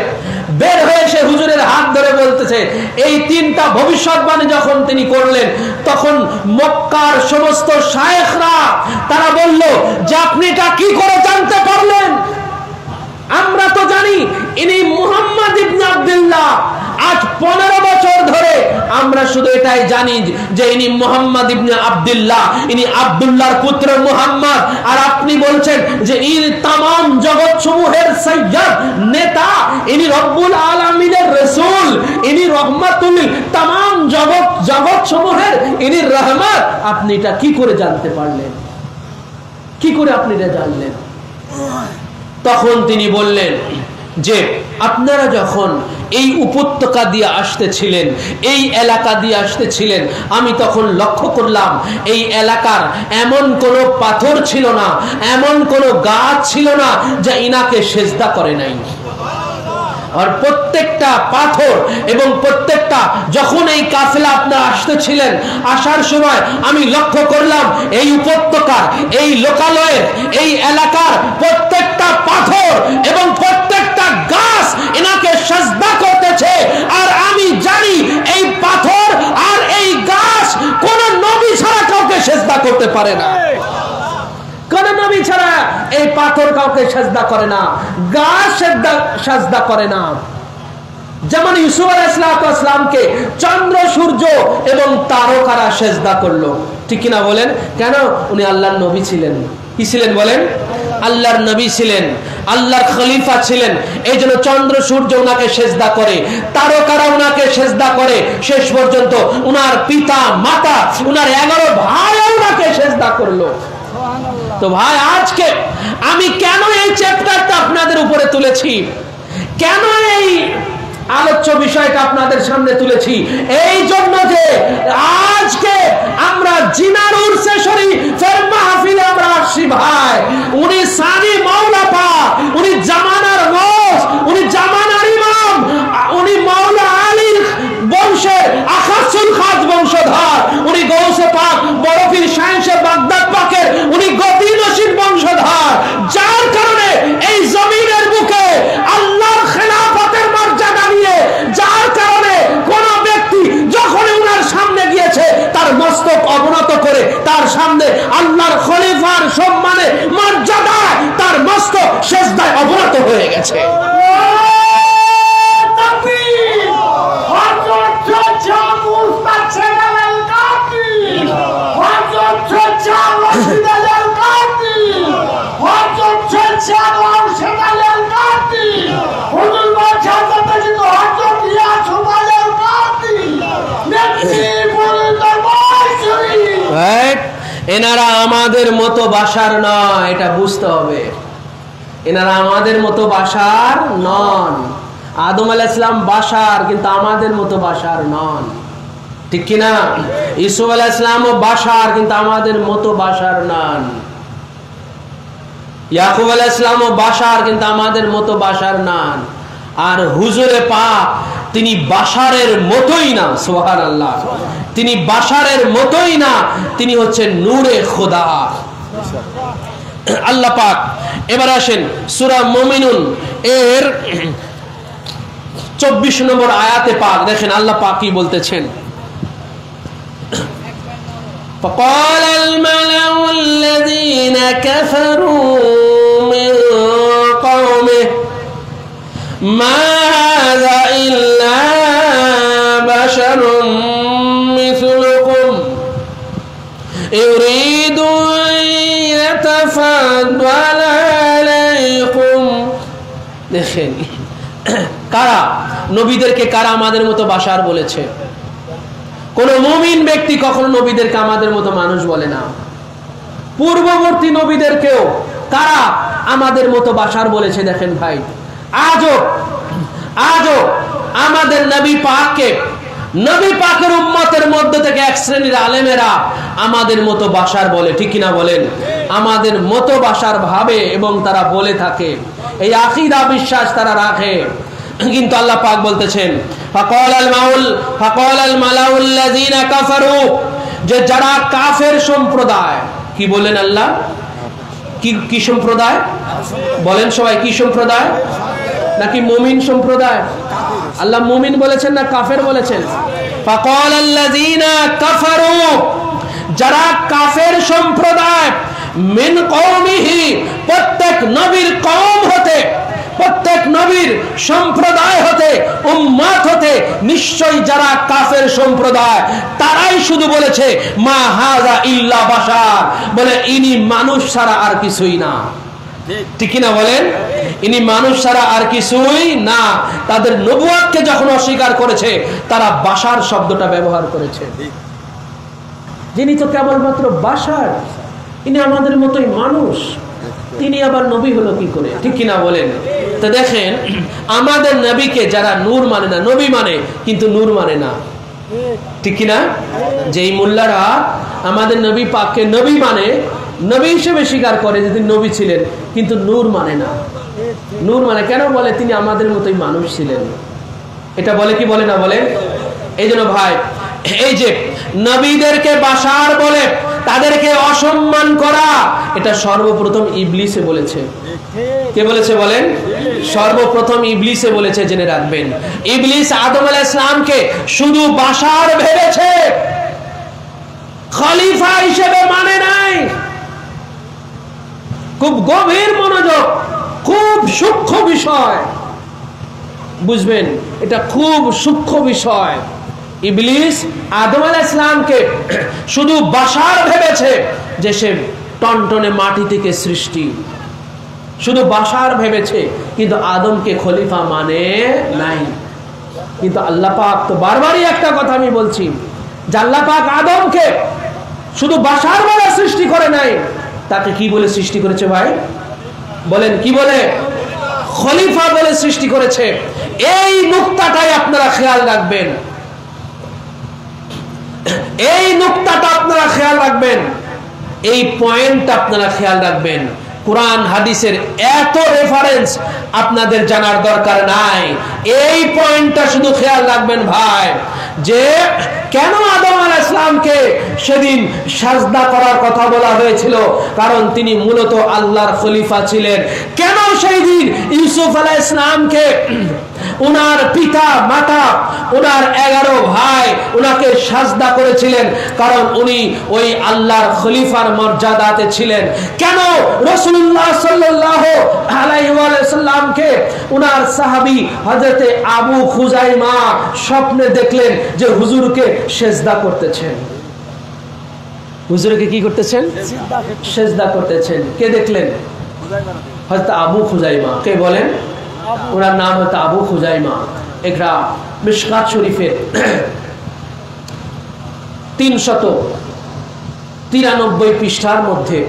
বের হয়ে সে হুজুরের হাত ধরে বলতেছে, এই তিনটা ভবিষ্যৎবাণী যখন তিনি করলেন, তখন মক্কার সমস্ত শায়েখরা তারা বলল যে আপনি এটা কি করে জানতে পারলেন? আমরা তো জানি ইনি মুহাম্মদ ইবনে আব্দুল্লাহ। আজ 15 বছর ধরে আমরা শুধু এটাই জানি যে ইনি মুহাম্মদ ইবনে আব্দুল্লাহ, ইনি আব্দুল্লাহর পুত্র মুহাম্মদ। আর আপনি বলছেন যে ইনি तमाम জগৎ সমূহের সৈয়দ নেতা, ইনি রব্বুল আলামিনের রাসূল, ইনি রহমাতুল तमाम জগৎ সমূহের ইনি রহমত। আপনি এটা কি করে জানতে পারলেন? কি করে আপনি এটা জানলেন? তখন তিনি বললেন যে আপনারা যখন এই উপত্যকা দিয়ে আসতেছিলেন, এই এলাকা দিয়ে আসতেছিলেন, আমি তখন লক্ষ্য করলাম এই এলাকার এমন কোনো পাথর ছিল না, এমন কোনো গাছ ছিল না যা ইনাকে সেজদা করে নাই। আর প্রত্যেকটা পাথর এবং প্রত্যেকটা, যখন এই কাফেলা আপনারা আসতেছিলেন, আসার সময় আমি লক্ষ্য করলাম এই উপত্যকার, এই লোকালয়ের, এই এলাকার প্রত্যেকটা পাথর এবং প্রত্যেকটা গাছ এনাকে সিজদা করতেছে। আর আমি জানি এই পাথর আর এই গাছ কোন নবী ছাড়া কাউকে সিজদা করতে পারে না। কোন নবী ছাড়া এই পাথর কাউকে সিজদা করে না, গাছ সিজদা করে না। যেমন ইউসুফ আলাইহিস সালামকে চন্দ্র, সূর্য এবং তারকারা সিজদা করলো, ঠিক কিনা বলেন? কেন? উনি আল্লাহর নবী ছিলেন। কি ছিলেন বলেন? আল্লাহর নবী ছিলেন, আল্লাহর খলিফা ছিলেন। এই জন্য চন্দ্র, সূর্য উনাকে সিজদা করে, তারকারা উনাকে সিজদা করে। শেষ পর্যন্ত উনার পিতা, মাতা, উনার 11 ভাই উনাকে সিজদা করলো। তো ভাই, আজকে আমি কেন এই চ্যাপ্টারটা আপনাদের উপরে তুলেছি, কেন এই আলোচ্য বিষয়টা আপনাদের সামনে তুলেছি? এই জন্য যে আজকে আমরা জিনার উরসে শরীফের মাহফিলে আমরা আসছি ভাই। উনি সানি মাওলা পাক, উনি জামানার গৌস, উনি জামানার ইমাম, উনি মাওলা আলীর বংশের আখাসুল খাস বংশধর, উনি গৌসে পাক বড় পীর শাহেনশে বাগদাদ পাকের উনি গতি নসিব বংশধর, যার কারণে এই জমিনের বুকে আল্লাহর খেলাফতের মর্যাদা নিয়ে, যার কারণে কোন ব্যক্তি যখন উনার সামনে গিয়েছে তার মস্তক অবনত করে তার সামনে আল্লাহর খলিফার সম্মানে মর্যাদায় তার মস্তক সিজদায় অবনত হয়ে গেছে। এনারা আমাদের মতো বাশার নয়, এটা বুঝতে হবে। এনারা আমাদের মতো বাশার নন। আদম আলাইহিস সালাম বাশার, কিন্তু আমাদের মতো বাশার নন, ঠিক কিনা? ইউসুফ আলাইহিস সালামও বাশার, কিন্তু আমাদের মতো বাশার নন। ইয়াকুব আলাইহিস সালামও বাশার, কিন্তু আমাদের মতো বাশার নন। আর হুজুরে পাক তিনি বাশারের মতোই না, সুবহানাল্লাহ, তিনি বাশারের মতোই না, তিনি হচ্ছেন নূরে খোদা। আল্লাহ পাক এবার আসেন সূরা মুমিনুন এর 24 নম্বর আয়াতে পাক দেখেন আল্লাহ পাক কি বলতেছেন। فقال الملأ الذين كفروا من قومه ما هذا إلا بشر مثلكم يريد أن يتفضل عليكم। দেখেন কারা নবীদেরকে, কারা আমাদের মতো বাশার বলেছে? কোন মুমিন ব্যক্তি কখনো নবীদেরকে আমাদের মতো মানুষ বলে না। পূর্ববর্তী নবীদেরকেও কারা আমাদের মতো বাশার বলেছে? দেখেন ভাই, আজও আজও আমাদের নবী পাককে, নবী পাকের উম্মতের মধ্যে থেকে এক শ্রেণীর আলেমেরা আমাদের মতো বাসার বলে, ঠিক কিনা বলেন? আমাদের মতো বাসার ভাবে এবং তারা বলে থাকে, এই আকীদা বিশ্বাস তারা রাখে। কিন্তু আল্লাহ পাক বলতেছেন ফাকাল আল মালাউল্লাযিনা কাফারু, যে যারা কাফের সম্প্রদায়, কি বলেন আল্লাহ? কি সম্প্রদায় বলেন সবাই? কি সম্প্রদায়? নাকি মুমিন সম্প্রদায়? আল্লাহ মুমিন বলেছেন না কাফের বলেছেন? ফাকাল আল্লাযিনা কাফারু, যারা কাফের সম্প্রদায়, মিন কওমিহি, প্রত্যেক নবীর কওম হতে, প্রত্যেক নবীর সম্প্রদায় হতে, উম্মত হতে নিশ্চয়ই যারা কাফের সম্প্রদায় তারাই শুধু বলেছে মা হাযা ইল্লা বাশার, বলে ইনি মানুষ ছাড়া আর কিছুই না, ঠিক কিনা বলেন? ইনি মানুষ ছাড়া আর কিছুই না। তাদের নবুয়তকে যখন অস্বীকার করেছে তারা বাশার শব্দটা ব্যবহার করেছে। যিনি তো কেবলমাত্র বাশার, ইনি আমাদের মতোই মানুষ, তিনি আবার নবী হলো কি করে, ঠিক কিনা বলেন? তো দেখেন, আমাদের নবীকে যারা নূর মানে না, নবী মানে কিন্তু নূর মানে না, ঠিক কিনা? যেই মোল্লারা আমাদের নবী পাককে নবী মানে, নবী হিসেবে স্বীকার করে যে তিনি নবী ছিলেন, কিন্তু নূর মানে না। নূর মানে কেন বলে? তিনি আমাদের মতোই মানুষ ছিলেন, এটা বলে কি বলে না বলে? এই জন্য ভাই, এই যে নবীদেরকে বাশার বলে তাদেরকে অসম্মান করা, এটা সর্বপ্রথম ইবলিসে বলেছে। কে বলেছে বলেন? সর্বপ্রথম ইবলিসে বলেছে, জেনে রাখবেন। ইবলিস আদম আলাইহিস সালামকে শুধু বাশার ভেবেছে, খলিফা হিসেবে মানে নাই। খুব গভীর মনোযোগ, খুব সূক্ষ্ম বিষয়, বুঝবেন? এটা খুব সূক্ষ্ম বিষয়। ইবলিস আদম আলাইহিস সালামকে শুধু বাশার ভেবেছে, যে সে টনটনে মাটি থেকে সৃষ্টি, শুধু বাশার ভেবেছে, কিন্তু আদমকে খলিফা মানে নাই। কিন্তু আল্লাহ পাক তো বারবারই একটা কথা আমি বলছি, যে আল্লাহ পাক আদমকে শুধু বাশার বলে সৃষ্টি করে নাই, তাকে কি বলে সৃষ্টি করেছে ভাই? বলেন কি বলে? খলিফা বলে সৃষ্টি করেছে। এই নুকতাটাই আপনারা খেয়াল রাখবেন, এই নুকতাটা আপনারা খেয়াল রাখবেন, এই পয়েন্টটা আপনারা খেয়াল রাখবেন। কোরআন হাদিসের এত রেফারেন্স আপনাদের জানার দরকার নাই, এই পয়েন্টটা শুধু খেয়াল রাখবেন ভাই, যে কেন আদম আলাইহিস সালামকে সেদিন সাজদা করার কথা বলা হয়েছিল, কারণ তিনি মূলত আল্লাহর খলিফা ছিলেন। কেন সেই দিন ইউসুফ আলাইহিস সালামকে ওনার পিতা মাতা, ওনার 11 ভাই ওনাকে সাজদা করেছিলেন, কারণ উনি ওই আল্লাহর খলিফার মর্যাদাতে ছিলেন। কেন রাসূলুল্লাহ সাল্লাল্লাহু আলাইহি ওয়াসাল্লামকে ওনার সাহাবী হযরতে আবু খুজাইমা স্বপ্নে দেখলেন যে হুজুরকে সেজদা করতেছেন? হুজুরকে কি করতেছেন? সেজদা করতেছেন। কে দেখলেন? হযরত আবু খুজাইমা। কে বলেন? ওনার নাম হতো আবু খুজাইমা। একটা মিশকাত শরীফের 393 পৃষ্ঠার মধ্যে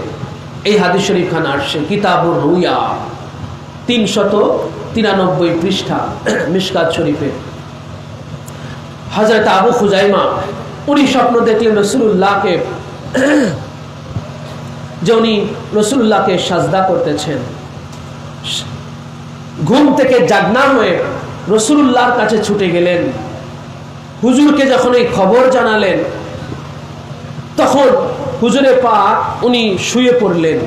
এই হাদিস শরীফ খান আসছে, কিতাবুর রুয়া, 393 পৃষ্ঠা মিশকাত শরীফে। হযরত আবু খুজাইমা উনি স্বপ্ন দেখলেন রাসূলুল্লাহকে, যে উনি রাসূলুল্লাহকে সাজদা করতেছেন। ঘুম থেকে জাগনা হয়ে রাসূলুল্লাহর কাছে ছুটে গেলেন। হুজুরকে যখন এই খবর জানালেন, তখন হুজুরে পাক উনি শুয়ে পড়লেন।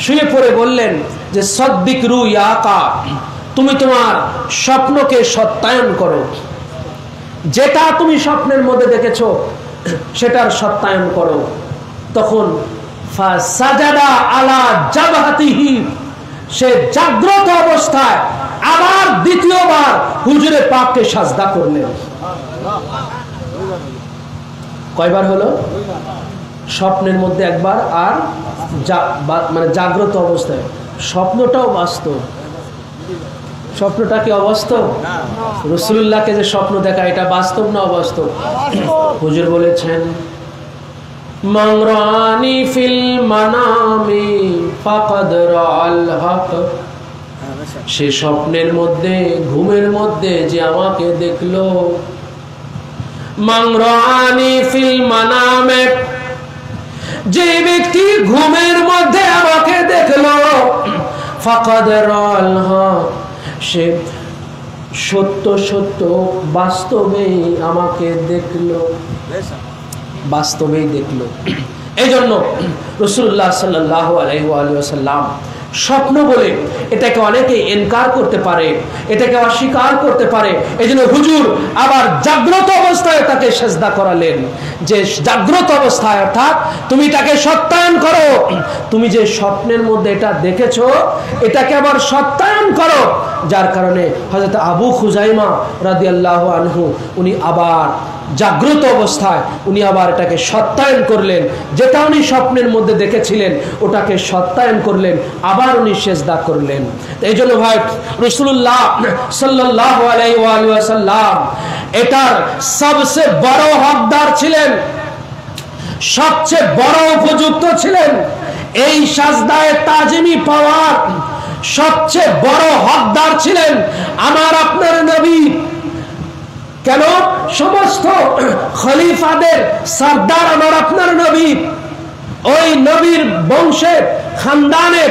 শুয়ে পড়ে বললেন যে সদ্দিক রুয়াকা, তুমি তোমার স্বপ্নকে সত্যায়ন করো, যেটা তুমি স্বপ্নের মধ্যে দেখেছো সেটার সত্যায়ন করো। তখন ফাসাজাদা আলা জাবহাতিহি, সে জাগ্রত অবস্থায় আবার দ্বিতীয়বার হুজুরে পাককে সাজদা করলেন। কয়বার হলো? স্বপ্নের মধ্যে একবার, আর মানে জাগ্রত অবস্থায়। স্বপ্নটাও বাস্তব। স্বপ্নটা কি অবাস্তব? রাসূলুল্লাহকে যে স্বপ্ন দেখা, এটা বাস্তব না অবাস্তব? হুজুর বলেছেন মান রানি ফিল মানামি ফাকাদ রাআল হক, সে স্বপ্নের মধ্যে, ঘুমের মধ্যে যে আমাকে দেখলো, মান রাআনি ফিল মানামে, যে ব্যক্তি ঘুমের মধ্যে আমাকে দেখলো, ফাকাদ রাআল হক, সে সত্য সত্য বাস্তবেই আমাকে দেখলো, বাস্তবেই দেখলো। এই জন্য রাসূলুল্লাহ সাল্লাল্লাহু আলাইহি ওয়াসাল্লাম স্বপ্ন বলে এটাকে অনেকে ইনকার করতে পারে, এটাকে অস্বীকার করতে পারে। এই জন্য হুজুর আবার জাগ্রত অবস্থায় তাকে সেজদা করালেন, যে জাগ্রত অবস্থায়, অর্থাৎ তুমি এটাকে সত্যায়ন করো, তুমি যে স্বপ্নের মধ্যে এটা দেখেছো এটাকে আবার সত্যায়ন করো। যার কারণে হযরত আবু খুজাইমা রাদিয়াল্লাহু আনহু উনি আবার জাগ্রত অবস্থায় উনি আবার এটাকে সত্যায়ন করলেন, যেটা উনি স্বপ্নের মধ্যে দেখেছিলেন ওটাকে সত্যায়ন করলেন, আবার উনি সেজদা করলেন। এই জন্য ভাই রাসূলুল্লাহ সাল্লাল্লাহু আলাইহি ওয়াসাল্লাম এটার সবচেয়ে বড় হকদার ছিলেন, সবচেয়ে বড় উপযুক্ত ছিলেন। এই সাজদায়ে তাজিমি পাওয়ার সবচেয়ে বড় হকদার ছিলেন আমার আপনার নবী। কেন? সমস্ত খলিফাদের সরদার আমার আপনার নবী। ওই নবীর বংশে খানদানে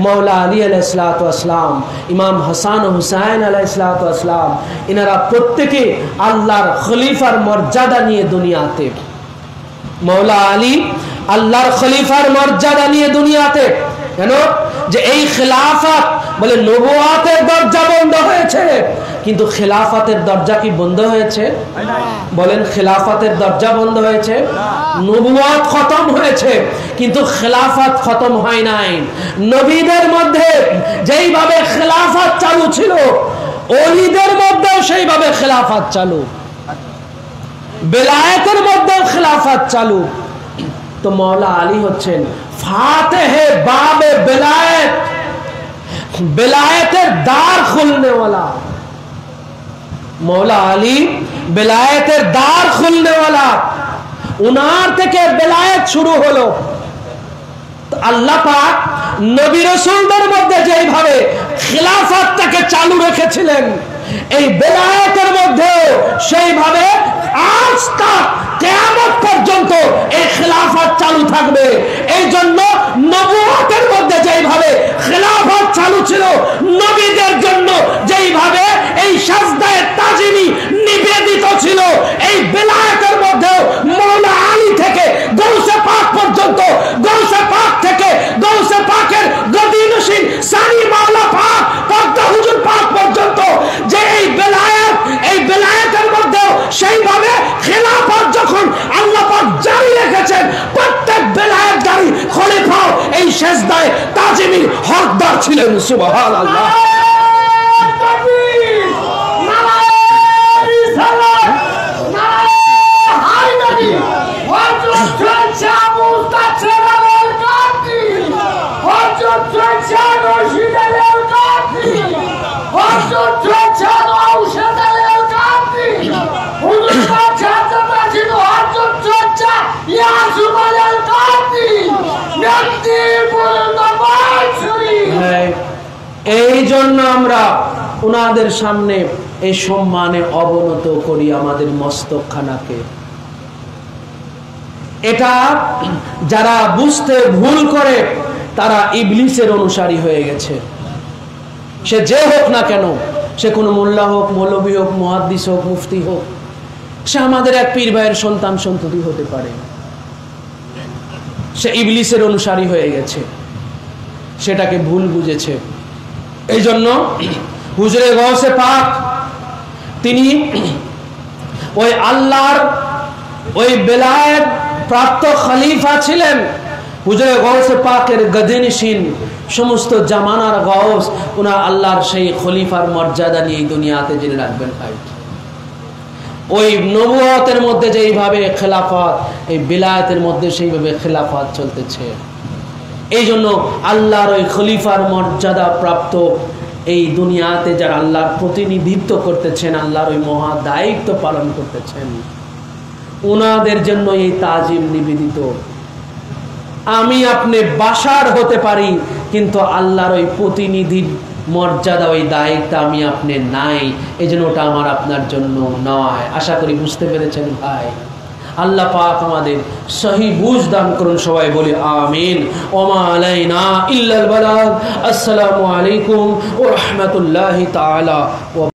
মৌলা আলী আলাইহিসসালাতু ওয়াসসালাম, ইমাম হাসান ও হুসাইন আলাইহিসসালাতু ওয়াসসালাম, এনারা প্রত্যেকে আল্লাহর খলিফার মর্যাদা নিয়ে দুনিয়াতে। মৌলা আলী আল্লাহর খলিফার মর্যাদা নিয়ে দুনিয়াতে। কেন? যে এই খেলাফত বলে নবুয়াতের দরজা বন্ধ হয়েছে, কিন্তু খেলাফতের দরজা কি বন্ধ হয়েছে? বলেন, খেলাফতের দরজা বন্ধ হয়েছে? নবুয়াত খতম হয়েছে, কিন্তু খেলাফত খতম হয় নাই। নবীদের মধ্যে যেইভাবে খেলাফত চালু ছিল, ওলিদের মধ্যেও সেইভাবে খেলাফত চালু, বেলায়েতের মধ্যেও খেলাফত চালু। তো মৌলা আলী হচ্ছেন ফাতেহে বাবে বেলায়েত, বেলায়েতের দ্বার খুলনে वाला। মৌলা আলী বেলায়েতের দ্বার খুলনে वाला, উনার থেকে বেলায়েত শুরু হলো। আল্লাহ পাক নবী রাসূলদের মধ্যে যেইভাবে খিলাফতটাকে চালু রেখেছিলেন, এই বেলায়েতের মধ্যে সেইভাবে আজ তক কিয়ামত পর্যন্ত এই খিলাফত চালু থাকবে। এই জন্য নবুয়তের মধ্যে যেইভাবে খিলাফত চালু ছিল, নবীদের জন্য যেইভাবে এই সাজদায়ে তাজিমি নিবেদিত ছিল, এই বেলায়েতের মধ্যে মৌলা আলী থেকে গৌসে পাক পর্যন্ত, গৌসে পাক থেকে গৌসে পাকের গদিনশীন সানি মাওলা পাক পদ্মা হুজুর পাক পর্যন্ত যে এই বেলায়েত, এই বেলায়েতের মধ্যে সেইভাবে খেলাফত যখন আল্লাহ পাক জারি রেখেছেন, প্রত্যেক বেলায়েতদারি খলিফা এই সেজদায়ে তাজিমির হকদার ছিলেন। সুবহানাল্লাহ। এই জন্য আমরা ওনাদের সামনে এই সম্মানে অবনত করি আমাদের মস্তকখানাকে। এটা যারা বুঝতে ভুল করে তারা ইবলিসের অনুসারী হয়ে গেছে। সে যে হোক না কেন, সে কোনো মোল্লা হোক, মৌলভী হোক, মুহাদ্দিস হোক, মুফতি হোক, সে আমাদের এক পীর ভাইয়ের সন্তান সন্ততি হতে পারে, সে ইবলিসের অনুসারী হয়ে গেছে, সেটাকে ভুল বুঝেছে। এই জন্য হুজুরে গৌসে পাক তিনি ওই আল্লাহর ওই বেলায়েত প্রাপ্ত খলিফা ছিলেন। হুজুরে গৌসে পাকের গদিনশীন, সমস্ত জামানার গৌস, উনার আল্লাহর সেই খলিফার মর্যাদা নিয়ে দুনিয়াতে জেনে রাখবেন ভাই। ওই নবুয়তের মধ্যে যেইভাবে খেলাফত, এই বেলায়েতের মধ্যে সেইভাবে খেলাফত চলতেছে। এই জন্য আল্লাহর ওই খলিফার মর্যাদা প্রাপ্ত এই দুনিয়াতে যারা আল্লাহর প্রতিনিধিত্ব করতেছেন, আল্লাহর ওই মহা দায়িত্ব পালন করতেছেন, ওনাদের জন্য এই তাজিম নিবেদিত। আমি আপনি বাশার হতে পারি, কিন্তু আল্লাহর ওই প্রতিনিধির মর্যাদা, ওই দায়িত্ব আমি আপনি নাই, এই জন্য ওটা আমার আপনার জন্য নয়। আশা করি বুঝতে পেরেছেন ভাই। আল্লাহ পাক আমাদের সহি বুঝ দান করুন, সবাই বলি আমিন। ওমা আলাইনা ইল্লাল বালাগ। আসসালামু আলাইকুম ওয়া রাহমাতুল্লাহি তাআলা ওয়া